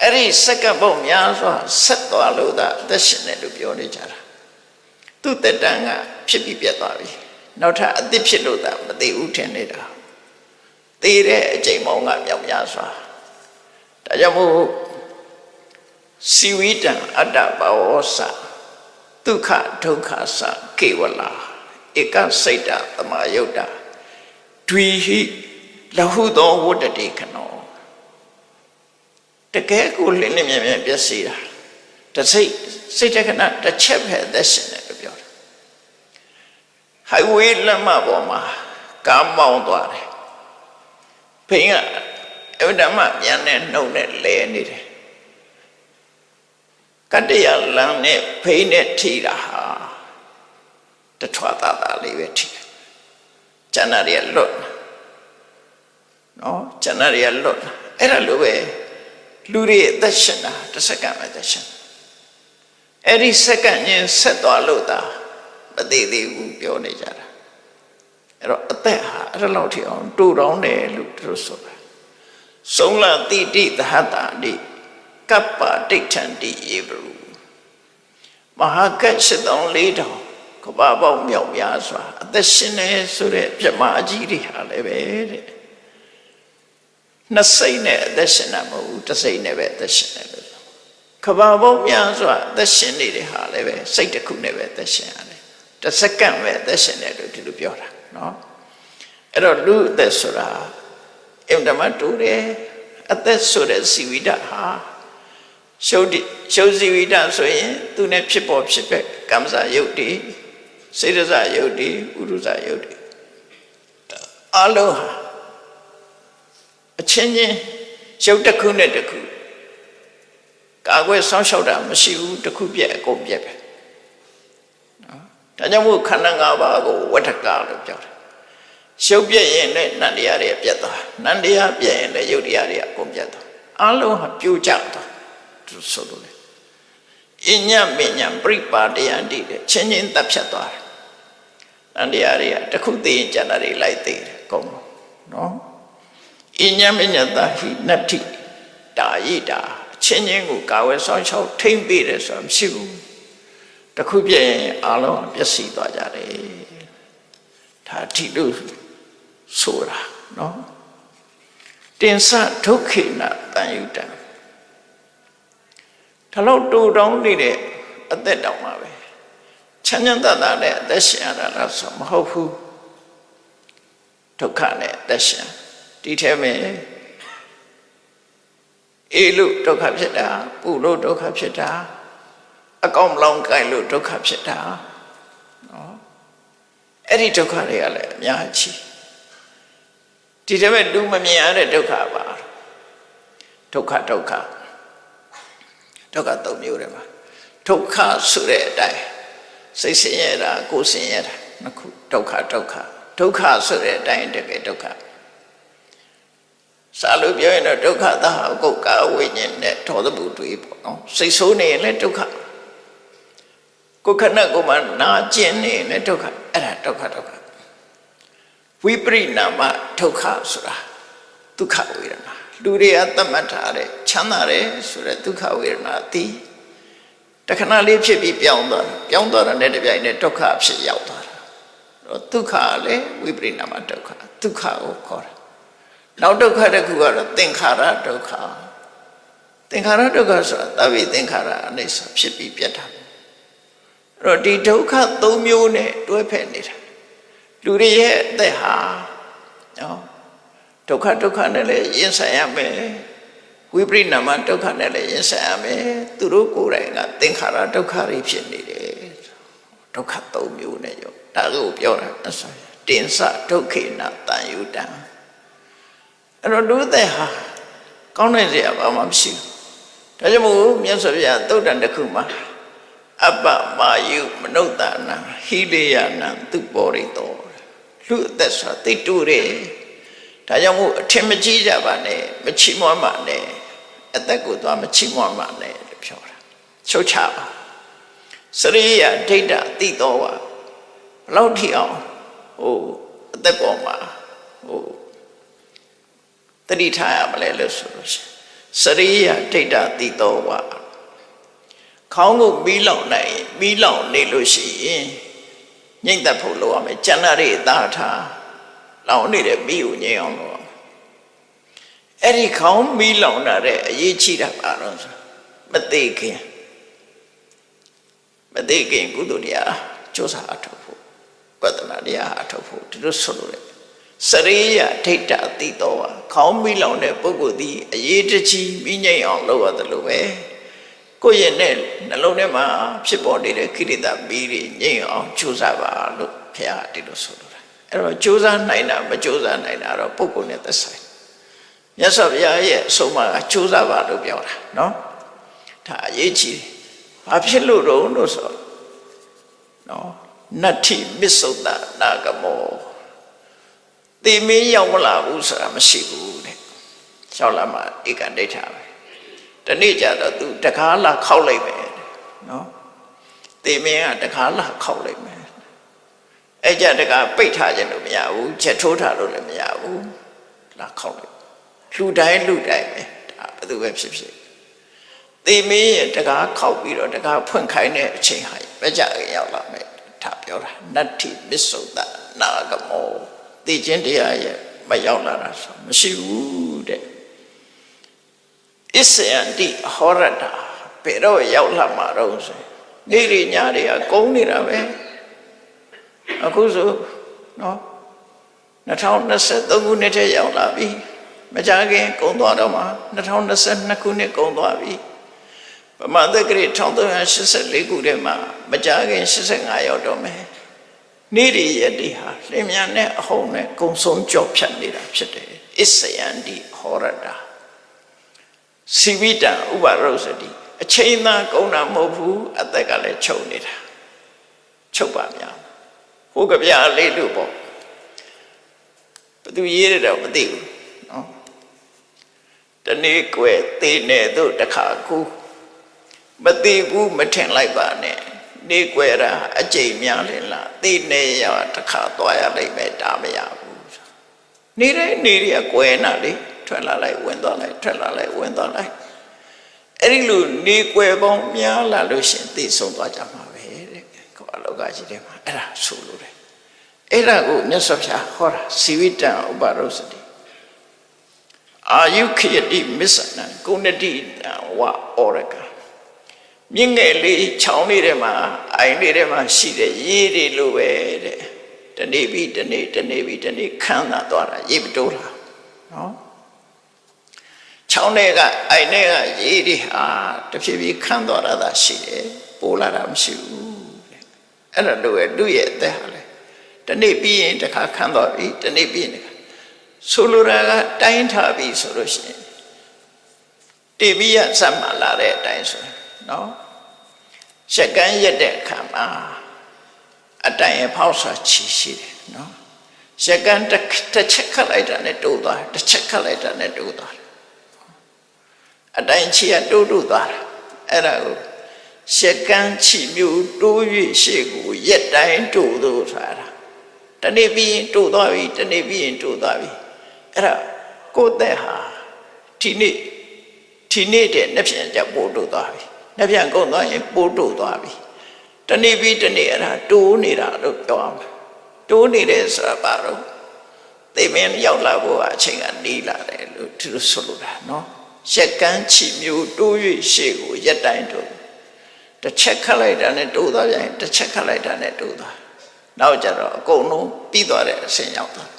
အဲ့ဒီစက္ကန့်ပေါင်းများစွာဆက်သွားလို့သာအသက်ရှင်တယ်လို့ပြောနေကြတာသူ့တက်တန်းကဖြစ်ပြီးပြတ်သွားပြီနောက်ထပ်အသစ်ဖြစ်လို့သာမသိဘူးထင်နေတာသိတဲ့အချိန်ပေါင်းကမြောက်များစွာဒါကြောင့်မို့စီဝိတံအတ္တဘာဝောစဒုက္ခဒုက္ခစကေဝလာဧကစိတ်တသမာယုတ်တာဒွိဟိလဟုသောဝတ္တတိခနောတကယ်ကိုလင်းလင်းမြဲမြဲပြည့်စည်တာတစိတ်တခဏတစ်ချက်ပဲသက်ရှင်တယ်လို့ပြောတာဟိုင်ဝေးလမ်းမပေါ်မှာကားမောင်းသွားတယ်ဘိန်းကအဝဒမပြန်နဲ့နှုတ်နဲ့လဲနေတယ်ကတ္တရလမ်းနဲ့ဘိန်းနဲ့ထိတာဟာတထွာတာတာလေးပဲထိတယ်ကျန်တာတွေလွတ်နော်ကျန်တာတွေလွတ်အဲ့ဒါလိုပဲလူတွေအသက်ရှင်တာတစ်စက္ကန့်ပဲသက်ရှင်အဲ့ဒီစက္ကန့်ချင်းဆက်သွားလို့သာမသိသေးဘူးပြောနေကြတာအဲ့တော့အသက်ဟာအဲ့လောက်ထိအောင်တူတောင်းတယ်လို့သူတို့ဆိုတာဆုံးလတိတိသဟတာတိကပ္ပဒိဋ္ဌံတိယေဘရုမဟာကတ်ရှိတောင်းလေးတောင်ကဘာပေါက်မြောက်များစွာအသက်ရှင်နေဆိုတဲ့ပြမအကြီးတွေဟာလည်းပဲတဲ့နှစ်စိတ်နဲ့အသက်ရှင်တာမဟုတ်ဘူးတစ်စိတ်နဲ့ပဲအသက်ရှင်တယ်လို့ကဘာပေါက်များစွာအသက်ရှင်နေတဲ့ဟာလည်းပဲစိတ်တစ်ခုနဲ့ပဲအသက်ရှင်ရတယ်တစ်စက္ကန့်ပဲအသက်ရှင်တယ်လို့ဒီလိုပြောတာနော်အဲ့တော့လူအသက်ဆိုတာအင်တမတူတယ်အသက်ဆိုတဲ့ဇီဝိတဟာရှုပ်ဇီဝိတဆိုရင်သူနဲ့ဖြစ်ပေါ်ဖြစ်ပဲကမ္မဇယုတ်တိစေတဇယုတ်တိဥရုဇယုတ်တိအလုံးဟာအချင်းချင်းရုပ်တစ်ခုနဲ့တစ်ခုကာကွယ်ဆောင်းလျှောက်တာမရှိဘူးတစ်ခုပြက်အကုန်ပြက်ပဲနော်ဒါကြောင့်မို့ခန္ဓာ၅ပါးကိုဝဋ္ဌကလို့ပြောတယ်ရုပ်ပြက်ရင်လည်းနန္တရားတွေပြက်သွားနန္တရားပြက်ရင်လည်းရုပ်တရားတွေအကုန်ပြက်သွားအလုံးဟာပြိုကျသွားသူဆိုလို့လေအညမညပရိပါဒယန္တိတဲ့ချင်းချင်းတပ်ဖြတ်သွားတယ်နန္တရားတွေကတစ်ခုသိရင်ကျန်တာတွေလိုက်သိတယ်အကုန်နော်အညမညတဟိနတ္ထိတာယိတာချင်းချင်းကိုကာဝယ်ဆောင်ရှောက်ထိမ့်ပေးတယ်ဆိုတာမရှိဘူးတခုပြည့်ရင်အလုံးပျက်စီးသွားကြတယ်ဒါထိလို့ဆိုတာနော်တင်စဒုက္ခိနတန်ယုတံဒါလို့တူတောင်းနေတဲ့အသက်တောင်မှာပဲချမ်းချမ်းသာသာနဲ့အသက်ရှင်ရတာလားဆိုမဟုတ်ဘူးဒုက္ခနဲ့အသက်ရှင်ဒီထဲမှာအေးလို့ဒုက္ခဖြစ်တာပူလို့ဒုက္ခဖြစ်တာအကောင်မလောင်ကိုင်လို့ဒုက္ခဖြစ်တာနော်အဲ့ဒီဒုက္ခတွေကလည်းအများကြီးဒီထဲမှာလူမမြင်ရတဲ့ဒုက္ခပါဒုက္ခသုံးမျိုးတယ်မှာဒုက္ခဆိုတဲ့အတိုင်းစိတ်ဆင်းရဲတာကိုယ်ဆင်းရဲတာနှစ်ခုဒုက္ခဆိုတဲ့အတိုင်းတကယ်ဒုက္ခစာလို့ပြောရင်တော့ဒုက္ခသဟကုတ်ကာဝိညာဉ်နဲ့ဒေါသမှုတွေပေါ့နော်စိတ်ဆိုးနေရင်လည်းဒုက္ခကိုယ်ခဏကိုယ်မှနာကျင်နေရင်လည်းဒုက္ခအဲ့ဒါဒုက္ခဝိပရိနာမဒုက္ခဆိုတာဒုက္ခဝေဒနာလူတွေကသတ်မှတ်ထားတဲ့ချမ်းသာတယ်ဆိုတဲ့ဒုက္ခဝေဒနာအတိတခဏလေးဖြစ်ပြီးပြောင်းသွားတာနဲ့တပြိုင်နက်ဒုက္ခဖြစ်ရောက်သွားတာဒုက္ခလည်းဝိပရိနာမဒုက္ခဒုက္ခကိုခေါ်တာနောက်ဒုက္ခတစ်ခုကတော့သင်္ခါရဒုက္ခဆိုတာသဗ္ဗေသင်္ခါရအနိစ္စဖြစ်ပြီးပြတ်တာအဲ့တော့ဒီဒုက္ခ၃မျိုးနဲ့တွဲဖက်နေတာလူတွေရဲ့အသက်ဟာနော်ဒုက္ခနဲ့လည်းရင်ဆိုင်ရမယ် ဝိပရိနာမဒုက္ခနဲ့လည်းရင်ဆိုင်ရမယ်သူတို့ကိုယ်တိုင်ကသင်္ခါရဒုက္ခတွေဖြစ်နေတယ်ဒုက္ခ၃မျိုးနဲ့ရောဒါကိုပြောတာအစတင်္စဒုက္ခေနတန်ယုတံအဲ့တော့လူသက်ဟာကောင်းတဲ့စရာဘာမှမရှိဘူးဒါကြောင့်မို့မြတ်စွာဘုရားသုတ်တန်တစ်ခုမှာအပ္ပမာယုမနုဿာနံဟိလေယနံသူပေါ်ရိတောလူအသက်ဆိုတာသိတူတယ်ဒါကြောင့်မို့အထင်မကြီးကြပါနဲ့မချီးမွမ်းပါနဲ့အသက်ကိုသွားမချီးမွမ်းပါနဲ့လို့ပြောတာချုပ်ချပါစရိယဒိဋ္ဌသိတော်ပါဘလောက်ထိအောင်အသက်ပေါ်မှာတတိထားရမလဲလို့ဆိုလို့ရှိရင်စရိယဒိဋ္ဌသိတော်ပါခေါင်းကိုမီးလောင်နိုင်မီးလောင်နေလို့ရှိရင်ညှိမ့်သက်ဖို့လိုရမယ်ကျန်တဲ့တွေသာထားလောင်နေတဲ့မီးကိုငြိမ်းအောင်လုပ်အဲ့ဒီခေါင်းမီးလောင်တာတဲ့အရေးကြီးတာပါတော့မသိခင်ကုသိုလ်တရားကြိုးစားအထောက်ဖို့ပတ္တနာတရားအထောက်ဖို့ဒီလိုဆိုလို့လေစရိယဒိဋ္ဌသိတော်ပါခေါင်းမီးလောင်တဲ့ပုဂ္ဂိုလ်ဒီအရေးတကြီးမီးငြိမ်းအောင်လုပ်ရတယ်လို့ပဲကိုယ့်ရဲ့နဲ့နှလုံးထဲမှာဖြစ်ပေါ်နေတဲ့ကိလေသာမီးတွေငြိမ်းအောင်ကြိုးစားပါလို့ဘုရားဒီလိုဆိုလို့အဲ့တော့ကြိုးစားနိုင်တာမကြိုးစားနိုင်တာတော့ပုဂ္ဂိုလ်နဲ့သက်ဆိုင်မြတ်စွာဘုရားရဲ့အဆုံးအမကကြိုးစားပါလို့ပြောတာနော်ဒါအရေးကြီးတယ်ဘာဖြစ်လို့တော့ဆိုနော်နတ္ထိမစ္ဆုတ္တနာဂမောတိမင်းရောက်မလာဘူးဆိုတာမရှိဘူးတဲ့ရှောက်လာမှဧကဒိဋ္ဌာပဲတနေ့ကျတော့သူတကားလာခောက်လိုက်မယ်နော်တိမင်းကတကားလာခောက်လိုက်မယ်အဲ့ကြတကားပိတ်ထားခြင်းလို့မရဘူးချက်ထိုးထားလို့လည်းမရဘူးလာခောက်လိုက်လူတိုင်းပဲဒါဘယ်သူပဲဖြစ်ဖြစ်တိမင်းရဲ့တကားခောက်ပြီးတော့တကားဖွင့်ခိုင်းတဲ့အချိန်ဟာမကြခင်ရောက်လာမယ်ဒါပြောတာနတ္ထိမစ္ဆုတ္တနာဂမောသိခြင်းတရားရဲ့မရောက်လာတာဆိုမရှိဘူးတဲ့အစ္စယန္တိဟောရတာဘယ်တော့ရောက်လာမှာတော့ဆိုနေ့တွေညတွေကကုန်းနေတာပဲအခုဆိုနော်2023ခုနှစ်ထဲရောက်လာပြီမကြခင်ကုန်းသွားတော့မှ2022ခုနှစ်ကုန်းသွားပြီဗမာသက္ကရာ1384ခုထဲမှာမကြခင်85ရောက်တော့မယ်နေ့တွေရက်တွေဟာလင်းမြန်တဲ့အဟုန်နဲ့ကုံဆုံးကြော့ဖြတ်နေတာဖြစ်တယ်အစ္စယန္တိဟောရတာစီဝိတံဥပါရုစတိအချိန်သာကုန်တာမဟုတ်ဘူးအသက်ကလည်းချုပ်နေတာချုပ်ပါများဟိုကဗျာလေးတို့ပေါ့ဘသူရေးရတော့မသိဘူးနော်တနေ့ကွယ်သေးနေတို့တခါကူမသိဘူးမထင်လိုက်ပါနဲ့နေကွယ်တာအကျိန်များလေလားသိနေရတခါသွားရလိုက်ပဲဒါမရဘူးနေတိုင်းနေရကွယ်နာလေထွက်လာလိုက်ဝင်သွားလိုက်ထွက်လာလိုက်ဝင်သွားလိုက်အဲ့ဒီလိုနေကွယ်ပေါင်းများလာလို့ရှင်သိဆုံးသွားကြမှာပဲတဲ့ကိုယ်အလောကကြီးထဲမှာအဲ့ဒါဆိုလို့တယ်အဲ့ဒါကိုမြတ်စွာဘုရားဟောတာစီဝိတံဥပါရုစတိအာယုခေတိမစ္ဆနံကုဏတိဝဩရကမြင့်ငယ်လေးချောင်းလေးထဲမှာအိုင်လေးထဲမှာရှိတဲ့ရေတွေလိုပဲတဲ့တနေ့ပြီးတနေ့ခမ်းသာသွားတာရေမတိုးလားနော်ချောင်းတွေကအိုင်တွေကရေတွေဟာတဖြည်းဖြည်းခမ်းသွားတာသာရှိတယ်ပိုးလာတာမရှိဘူးတဲ့အဲ့ဒါတို့ရဲ့သူ့ရဲ့အသက်ဟာလေတနေ့ပြီးရင်တစ်ခါခမ်းသွားပြီတနေ့ပြီးရင်တစ်ခါဆိုလိုတာကတိုင်းထားပြီဆိုလို့ရှိရင်တိပိယစမှလာတဲ့အတိုင်းဆိုနော်ရှက်ကန်းရက်တဲ့အခါမှာအတိုင်အဖောက်ဆွာချီရှိတယ်နော်ရှက်ကန်းတစ်ချက်ခတ်လိုက်တာနဲ့တိုးသွားတစ်ချက်ခတ်လိုက်တာနဲ့တိုးသွားအတိုင်ချီကတိုးသွားတာအဲ့ဒါကိုရှက်ကန်းချီမျိုးတိုး၍ရှေ့ကိုရက်တိုင်းတိုးဆိုတာတနေ့ပြီးရင်တိုးသွားပြီတနေ့ပြီးရင်တိုးသွားပြီအဲ့ဒါကိုယ်သက်ဟာဒီနေ့တဲ့နှစ်ပြန်ကြပို့တိုးသွားပြီနှစ်ပြန်ကုန်သွားရင်ပို့တိုးသွားပြီတနေ့ပြီးတနေ့အဲ့ဒါတိုးနေတာလို့ပြောအောင်တိုးနေတယ်ဆိုတာပါတော့သိမင်းရောက်လာဖို့အချိန်ကနေလာတယ်လို့သူတို့ဆိုလိုတာနော်ရက်ကန်းချီမျိုးတိုး၍ရှေ့ကိုရက်တိုင်းတိုးတစ်ချက်ခတ်လိုက်တာနဲ့တိုးသွားပြန်တစ်ချက်ခတ်လိုက်တာနဲ့တိုးသွားနောက်ကြတော့အကုန်လုံးပြီးသွားတဲ့အဆင့်ရောက်သွား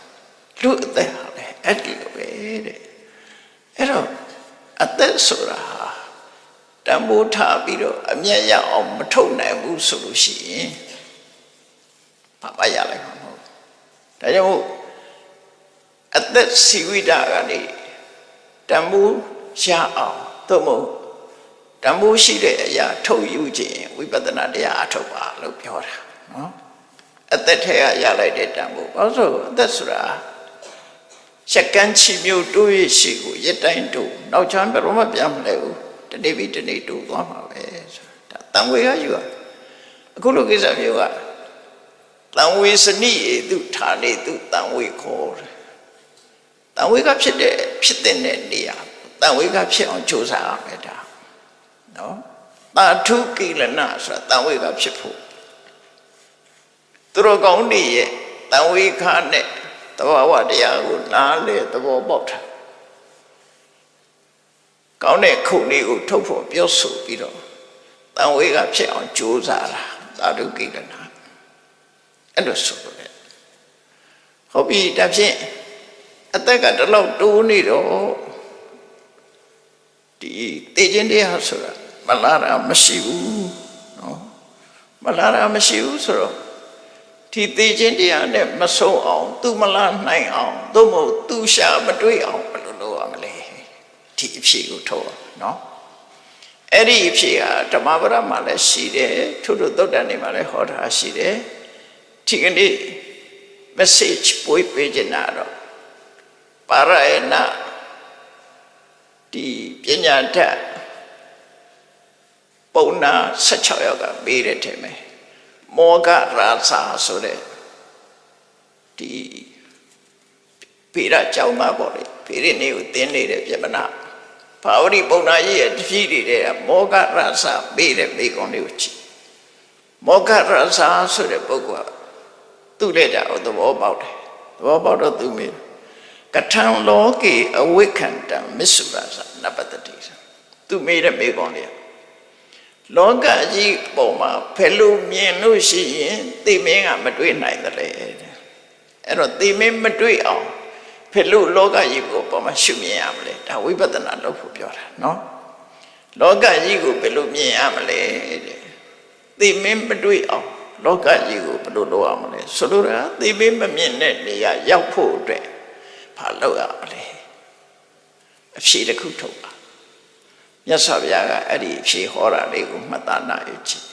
လူအသက်ဟာလေအဲ့ဒီလိုပဲတဲ့အဲ့တော့ အသက်ဆိုတာတန်ဖိုးထားပြီးတော့အမျက်ရအောင်မထုတ်နိုင်ဘူးဆိုလို့ရှိရင်ဘာမှရလိုက်မှာမဟုတ်ဘူးဒါကြောင့်အသက်စီဝိတာကနေတန်ဖိုးရအောင်သို့မဟုတ်တန်ဖိုးရှိတဲ့အရာထုတ်ယူခြင်းဝိပဿနာတရားအထုတ်ပါလို့ပြောတာနော်အသက်ထဲကရလိုက်တဲ့တန်ဖိုးဘာလို့အသက်ဆိုတာရှက်ကန်းချီမျိုးတိုးရရှိကိုရတိုင်းတိုးနောက်ချမ်းဘယ်တော့မှပြန်မလဲဘူးတနေ့ပြီးတနေ့တိုးသွားမှာပဲဆိုတာတန်ဝေကယူရအခုလိုကိစ္စမျိုးကတန်ဝေစနိဧတုဌာနေတုတန်ဝေခေါ်တယ်တန်ဝေကဖြစ်တဲ့နေရာတန်ဝေကဖြစ်အောင်ကြိုးစားရမယ်ဒါနော်တာထုကိလနဆိုတာတန်ဝေကဖြစ်ဖို့သူတော်ကောင်းတွေရဲ့တန်ဝေခနဲ့သဘာဝတရားကိုနားလေသဘောပေါက်တာကောင်းတဲ့ခုလေးကိုထုတ်ဖို့ပြောဆိုပြီးတော့တန်ဝေကဖြစ်အောင်ကြိုးစားတာသာဓုကိလနာအဲ့လိုဆိုလို့လေဟုတ်ပြီဒါဖြင့်အသက်ကတလောက်တိုးနေတော့ဒီတေခြင်းတရားဆိုတာမလာတာမရှိဘူးနော်မလာတာမရှိဘူးဆိုတော့ဒီသေခြင်းတရားနဲ့မဆုံးအောင်သူမလာနိုင်အောင်သို့မဟုတ်သူရှာမတွေ့အောင်ဘယ်လိုလုပ်ရမလဲဒီအဖြစ်ကိုထုတ်ရနော်အဲ့ဒီအဖြစ်ကဓမ္မပဒမှာလည်းရှိတယ်ထို့ထို့သုတ္တန်နေမှာလည်းဟောတာရှိတယ်ဒီကနေ့ message ပို့ပေးချင်တာတော့ပါရယနာဒီပညာတတ်ပုံနာ16ယောက်ကပေးတဲ့ထဲမှာမောဂရာစာဆိုတဲ့ဒီပေရကြောင်းသားပေါ့လေပေရနေကိုတင်းနေတဲ့ပြမနာဘာဝတိပုံနာကြီးရဲ့တတိတွေတဲ့မောဂရာစာပေးတဲ့မိကုံလေးကိုကြည့်မောဂရာစာဆိုတဲ့ပုဂ္ဂိုလ်ကသူ့လက်တာကိုသဘောပေါက်တယ်သဘောပေါက်တော့သူမေးကထံလောကေအဝိခန္တံမစ္ဆုရာဇနပတ္တိသူမေးတဲ့မိကုံလေးလောကကြီးပုံမှာဘယ်လိုမြင်လို့ရှိရင်သိမင်းကမတွေ့နိုင်တယ်လေအဲ့တော့သိမင်းမတွေ့အောင်ဘယ်လိုလောကကြီးကိုပုံမှာရှုမြင်ရမလဲဒါဝိပဿနာလုပ်ဖို့ပြောတာနော်လောကကြီးကိုဘယ်လိုမြင်ရမလဲတဲ့သိမင်းမတွေ့အောင်လောကကြီးကိုဘယ်လိုလုပ်ရမလဲဆိုလိုတာသိမင်းမမြင်တဲ့နေရာရောက်ဖို့အတွက်ဘာလုပ်ရမလဲအဖြေတစ်ခုထုတ်ပါမြတ်စွာဘုရားကအဲ့ဒီဖြေဟောတာလေးကိုမှတ်သားနိုင်ကြည့်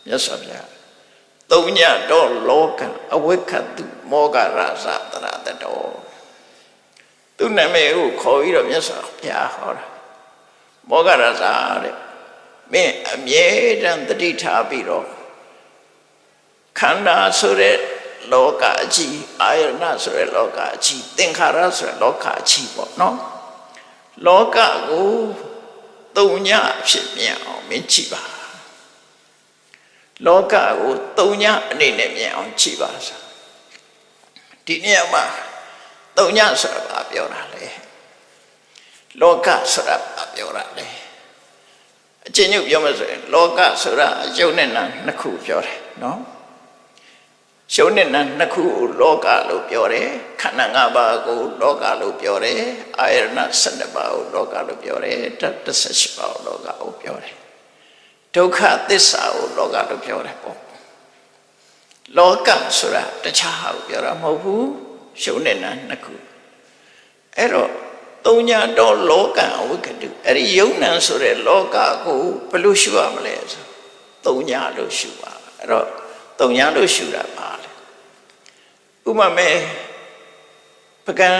မြတ်စွာဘုရားသုံးညတော့လောကအဝိခတုမောဂရသတရတတော်သူနာမည်ကိုခေါ်ပြီးတော့မြတ်စွာဘုရားဟောတာမောဂရသတဲ့မင်းအမြဲတမ်းတတိထားပြီးတော့ခန္ဓာဆိုတဲ့လောကအကြီးအာယနာဆိုတဲ့လောကအကြီးသင်္ခါရဆိုတဲ့လောကအကြီးပေါ့နော်လောကကိုသုံးညဖြစ်မြင်အောင်မင်းကြည့်ပါလောကကိုသုံးညအနေနဲ့မြင်အောင်ကြည့်ပါဆိုဒီနေရာမှာသုံးညဆိုတာဘာပြောတာလဲလောကဆိုတာဘာပြောတာလဲအချင်းချုပ်ပြောမှဆိုရင်လောကဆိုတာရုပ်နဲ့နာနှစ်ခုပြောတယ်နော်ရုပ်နဲ့နာနှစ်ခုကိုလောကလို့ပြောတယ်ခန္ဓာ၅ပါးကိုလောကလို့ပြောတယ်အာယတนะ12ပါးကိုလောကလို့ပြောတယ်ဓာတ်18ပါးကိုလောကကိုပြောတယ်ဒုက္ခသစ္စာကိုလောကလို့ပြောတယ်ပေါ့လောကဆိုတာတခြားဟာကိုပြောတာမဟုတ်ဘူးရုပ်နဲ့နာနှစ်ခုအဲ့တော့သုံးညတော့လောကအဝိကတုအဲ့ဒီယုံနံဆိုတဲ့လောကကိုဘယ်လိုရှုရမလဲဆိုသုံးညလို့ရှုပါအဲ့တော့သုံးညလို့ရှုတာပါလေဥပမာပကံ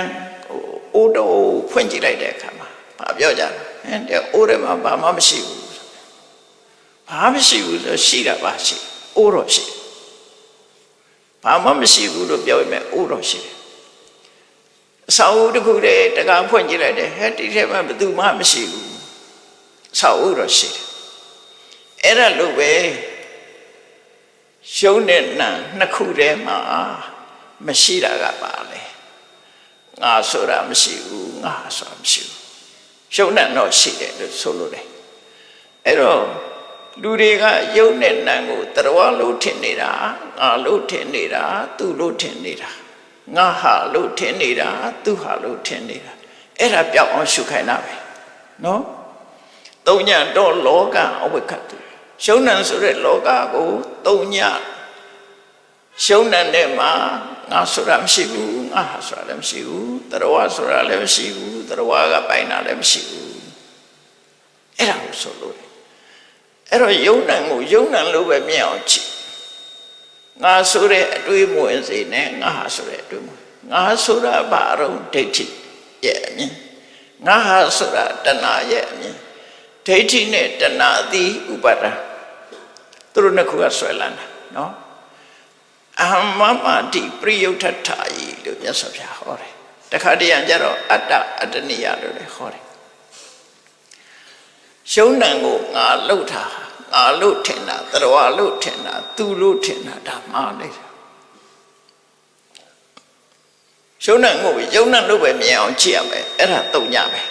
အိုးတော်ဖွင့်ကြည့်လိုက်တဲ့အခါမှာဘာပြောကြလဲတဲ့အိုးထဲမှာဘာမှမရှိဘူးဘာမှမရှိဘူးဆိုရှိတာပါရှိအိုးတော်ရှိဘာမှမရှိဘူးလို့ပြောရင်အိုးတော်ရှိတယ်အဆောက်အဦတစ်ခုတည်းတကားဖွင့်ကြည့်လိုက်တယ်ဟဲ့ဒီထဲမှာဘယ်သူမှမရှိဘူးအဆောက်အဦတော့ရှိတယ်အဲ့ဒါလို့ပဲရှုံးတဲ့နာနှစ်ခုတည်းမှာမရှိတာကပါလေငါဆိုတာမရှိဘူးငါဆိုတာမရှိဘူးရှုံးတဲ့တော့ရှိတယ်လို့ဆိုလို့တယ်အဲ့တော့လူတွေကယုံနဲ့နံကိုတရဝလို့ထင်နေတာငါလို့ထင်နေတာသူ့လို့ထင်နေတာငါဟာလို့ထင်နေတာသူဟာလို့ထင်နေတာအဲ့ဒါပြောက်အောင်ရှုခိုင်းတာပဲ နော်သုံးညတော့လောကအဝိခတ်တုရှုံးနံဆိုတဲ့လောကကိုသုံးညရှုံးနံတဲ့မှာငါဆိုတာမရှိဘူးငါဟာဆိုတာလည်းမရှိဘူးတရဝဆိုတာလည်းမရှိဘူးတရဝကပိုင်တာလည်းမရှိဘူးအဲ့ဒါကိုဆိုလို့အဲ့တော့ယုံနံကိုယုံနံလို့ပဲမြင်အောင်ကြည့်ငါဆိုတဲ့အတွေးမဝင်စေနဲ့ငါဟာဆိုတဲ့အတွေးမဝင်ငါဆိုတာဘာတော့ဒိဋ္ဌိရဲ့အမြင်ငါဟာဆိုတာတဏှာရဲ့အမြင်ဒိဋ္ဌိနဲ့တဏှာသည်ဥပါဒံသူတို့နှစ်ခုကဆွဲလန်းတာနော်အဟမမတိပရိယုထထာယီလို့မြတ်စွာဘုရားဟောတယ်တခါတည်းရကျတော့အတ္တအတ္တနိယလို့လည်းဟောတယ်ရှုံးနံကိုငါလှုပ်တာငါလို့ထင်တာတရဝလို့ထင်တာသူလို့ထင်တာဒါမှားလိုက်တာရှုံးနံကိုယုံနံလို့ပဲမြင်အောင်ကြည့်ရမယ်အဲ့ဒါတုံညပဲ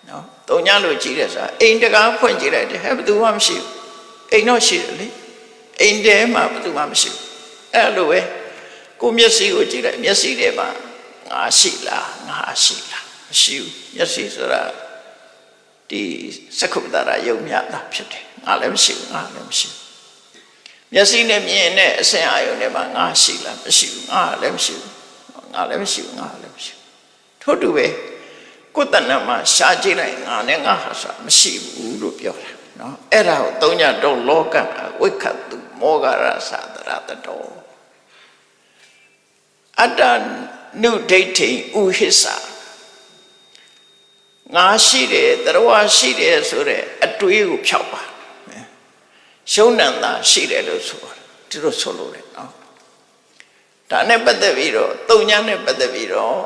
နော်တုံညလို့ကြည့်တယ်ဆိုတာအိမ်တကားဖွင့်ကြည့်လိုက်တယ်ဟဲ့ဘယ်သူမှမရှိဘူးအိမ်တော့ရှိတယ်လေအိမ်ထဲမှာဘယ်သူမှမရှိဘူးအဲ့လိုပဲကိုမျက်စိကိုကြည့်လိုက်မျက်စိထဲမှာငါရှိလားငါရှိလားမရှိဘူးမျက်စိဆိုတာဒီစက္ခုတ္တရာယုံမြတာဖြစ်တယ်ငါလည်းမရှိဘူးငါလည်းမရှိဘူးမျက်စိနဲ့မြင်တဲ့အဆင်အာရုံတွေမှာငါရှိလားမရှိဘူးငါလည်းမရှိဘူးငါလည်းမရှိဘူးငါလည်းမရှိဘူးထို့တူပဲကိုယ်တဏ္ဍာမှာရှားကြည့်လိုက်ငါနဲ့ငါဟာဆိုတာမရှိဘူးလို့ပြောတာနော်အဲ့ဒါကိုသုံးညတော့လောကဝိခတ်တုမောဂရသတရတတောအတ္တနုဒိဋ္ဌိဥဟိသငါရှိတယ်တရဝရှိတယ်ဆိုတဲ့အတွေးကိုဖျောက်ပါရှုံးနံသာရှိတယ်လို့ဆိုတာဒီလိုဆိုလို့လေနော်ဒါနဲ့ပတ်သက်ပြီးတော့သုံးညနဲ့ပတ်သက်ပြီးတော့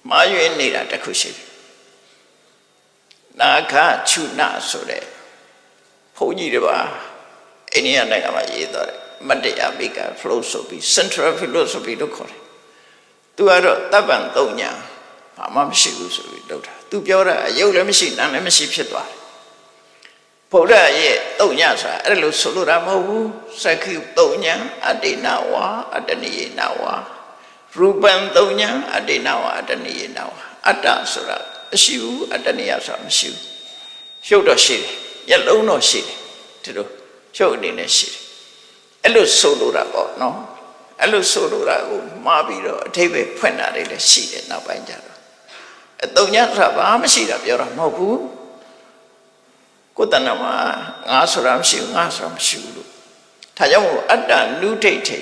မာရွေးနေတာတစ်ခုရှိတယ်နာခချုနာဆိုတဲ့ဘုန်းကြီးတွေပါအိန္ဒိယနိုင်ငံမှာရေးသွားတယ်မတရားမိက philosophy central philosophy လို့ခေါ်တယ်သူကတော့တပ္ပံသုံးညဘာမှမရှိဘူးဆိုပြီးလုပ်တာသူပြောတာအယုတ်လည်းမရှိနာမ်လည်းမရှိဖြစ်သွားတယ်ဘုရားရဲ့သုံးညဆိုတာအဲ့လိုဆိုလိုတာမဟုတ်ဘူးစက္ခိသုံးညအတ္တိနဝါအတ္တနိယေနဝါရူပံသုံးညအတ္တိနဝါအတ္တနိယေနဝါအတ္တဆိုတာမရှိဘူးအတ္တနိယဆိုတာမရှိဘူးရှုပ်တော့ရှိတယ်မျက်လုံးတော့ရှိတယ်ဒီလိုရှုပ်အနေနဲ့ရှိတယ်အဲ့လိုဆိုလိုတာပေါ့နော်အဲ့လိုဆိုလိုတာကိုမှားပြီးတော့အထိပ္ပယ်ဖွင့်တာတွေလည်းရှိတယ်နောက်ပိုင်းကျတော့အတုံညဆိုတာဘာမှမရှိတာပြောတာမဟုတ်ဘူးကိုယ်တဏ္ဍာမှာငါဆိုတာမရှိဘူးငါဆိုတာမရှိဘူးလို့ဒါကြောင့်မို့အတ္တနုဒိဋ္ဌိ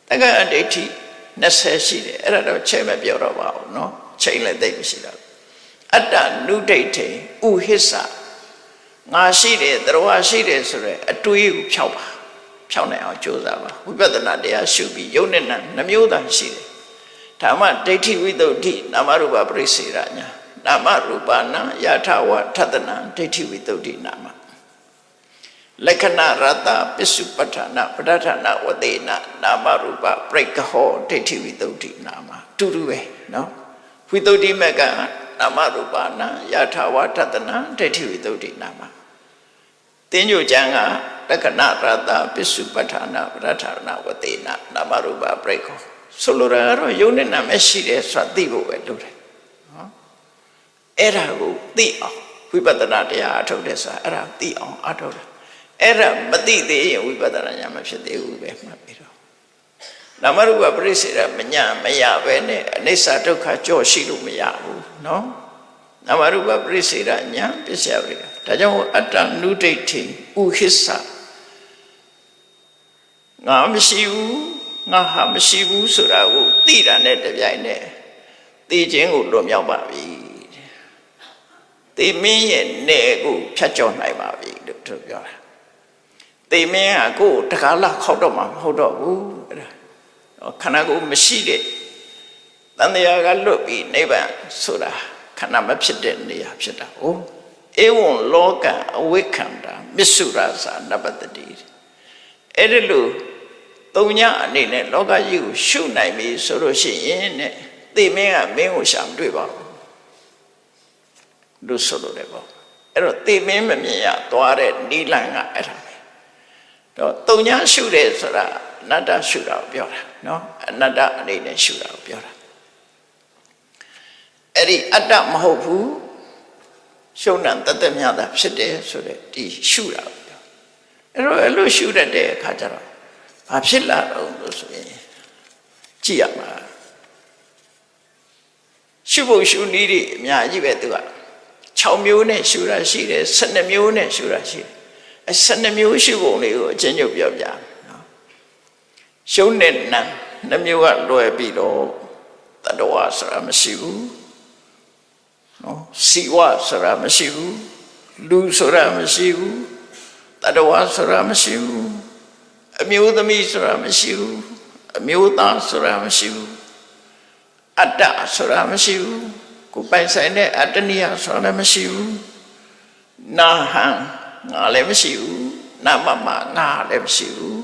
တက္ကဒိဋ္ဌိ20ရှိတယ်အဲ့ဒါတော့ချိန်မပြောတော့ပါဘူးနော်ချိန်လည်းသိမရှိတော့အတ္တနုဒိဋ္ဌိဥဟိသငါရှိတယ်တရဝရှိတယ်ဆိုရဲအတွေးကိုဖျောက်ပါဖျောက်နိုင်အောင်ကြိုးစားပါဝိပဿနာတရားရှုပြီးယုံနဲ့နာနှမျိုးသာရှိတယ်ဓမ္မဒိဋ္ဌိဝိသုဒ္ဓိနာမရူပပရိစ္ဆေရညာနာမရူပနာယထာဝထတနာဒိဋ္ဌိဝိသုဒ္ဓိနာမလက္ခဏရတပစ္စုပ္ပထာနာပဋ္ဌာနာဝတေနနာမရူပပရိက္ခဟောဒိဋ္ဌိဝိသုဒ္ဓိနာမတူတူပဲနော်ဝိသုဒ္ဓိမကနာမရူပနာယထာဝထတနာဒိဋ္ဌိဝိသုဒ္ဓိနာမတင်းညိုကျမ်းကလက္ခဏရတပစ္စုပ္ပထာနာပဋ္ဌာနာဝတေနနာမရူပပရိက္ခဆိုလိုတာကတော့ယုံနဲ့နာမရှိတယ်ဆိုတာသိဖို့ပဲလုပ်တယ်နော်အဲ့ဒါကိုသိအောင်ဝိပဿနာတရားအထုတ်တယ်ဆိုတာအဲ့ဒါသိအောင်အထုတ်တယ်အဲ့ဒါမသိသေးရင်ဝိပဿနာဉာဏ်မဖြစ်သေးဘူးပဲမှတ်ပြီးတော့နာမရူပပရိစ္ဆေရမညာမရပဲနဲ့အနိစ္စဒုက္ခကြော့ရှိလို့မရဘူးနော်နာမရူပပရိစ္ဆေရဉာဏ်ပစ္စယပရိဒါကြောင့်အတ္တနုဒိဋ္ဌိဥဟိသငါမရှိဘူးငါဟာမရှိဘူးဆိုတာကိုသိတာနဲ့တပြိုင်နက်သိခြင်းကိုလွန်မြောက်ပါပြီသိမင်းရဲ့နယ်ကိုဖြတ်ကျော်နိုင်ပါပြီလို့သူပြောတာသိမင်းကကိုယ်တကားလောက်ခောက်တော့မှမဟုတ်တော့ဘူးအဲ့ဒါခန္ဓာကိုယ်မရှိတဲ့တန်တရားကလွတ်ပြီးနိဗ္ဗာန်ဆိုတာခန္ဓာမဖြစ်တဲ့နေရာဖြစ်တာဟုတ်ဧဝံလောကအဝိခန္ဓာမစ္ဆုရာဇာနပတ္တိအဲ့ဒီလိုသုံးညအနေနဲ့လောကကြီးကိုရှုနိုင်ပြီဆိုလို့ရှိရင်နဲ့သိမင်းကမင်းကိုရှာမတွေ့ပါဘူးလို့ဆိုလို့လည်းပေါ့အဲ့တော့သိမင်းမမြင်ရသွားတဲ့နိလန်ကအဲ့ဒါပဲတော့သုံးညရှုတယ်ဆိုတာအနတ္တရှုတာကိုပြောတာနော်အနတ္တအနေနဲ့ရှုတာကိုပြောတာ အဲ့ဒီအတ္တမဟုတ်ဘူးရှုံးတတ်မြတ်တာဖြစ်တယ်ဆိုတဲ့ဒီရှုတာအဲ့လိုရှုတတ်တဲ့အခါကျတော့ဘာဖြစ်လာတော့လို့ဆိုရင်ကြည့်ရမှာရှုဖို့ရှုနည်းတွေအများကြီးပဲသူက6မျိုးနဲ့ရှုတာရှိတယ်12မျိုးနဲ့ရှုတာရှိတယ်အဲ12မျိုးရှုပုံလေးကိုအချင်းချုပ်ပြောပြနော်ရှုံးတဲ့နံ2မျိုးကလွယ်ပြီးတော့တတဝါဆိုတာမရှိဘူးနော်စီဝဆိုတာမရှိဘူးလူဆိုတာမရှိဘူးတတဝါဆိုတာမရှိဘူးအမျိုးသမီးဆိုတာမရှိဘူးအမျိုးသားဆိုတာမရှိဘူးအတ္တဆိုတာမရှိဘူးကိုယ်ပိုင်ဆိုင်တဲ့အတ္တနိယဆိုတာလည်းမရှိဘူးနာဟံငါလည်းမရှိဘူးနာမမငါလည်းမရှိဘူး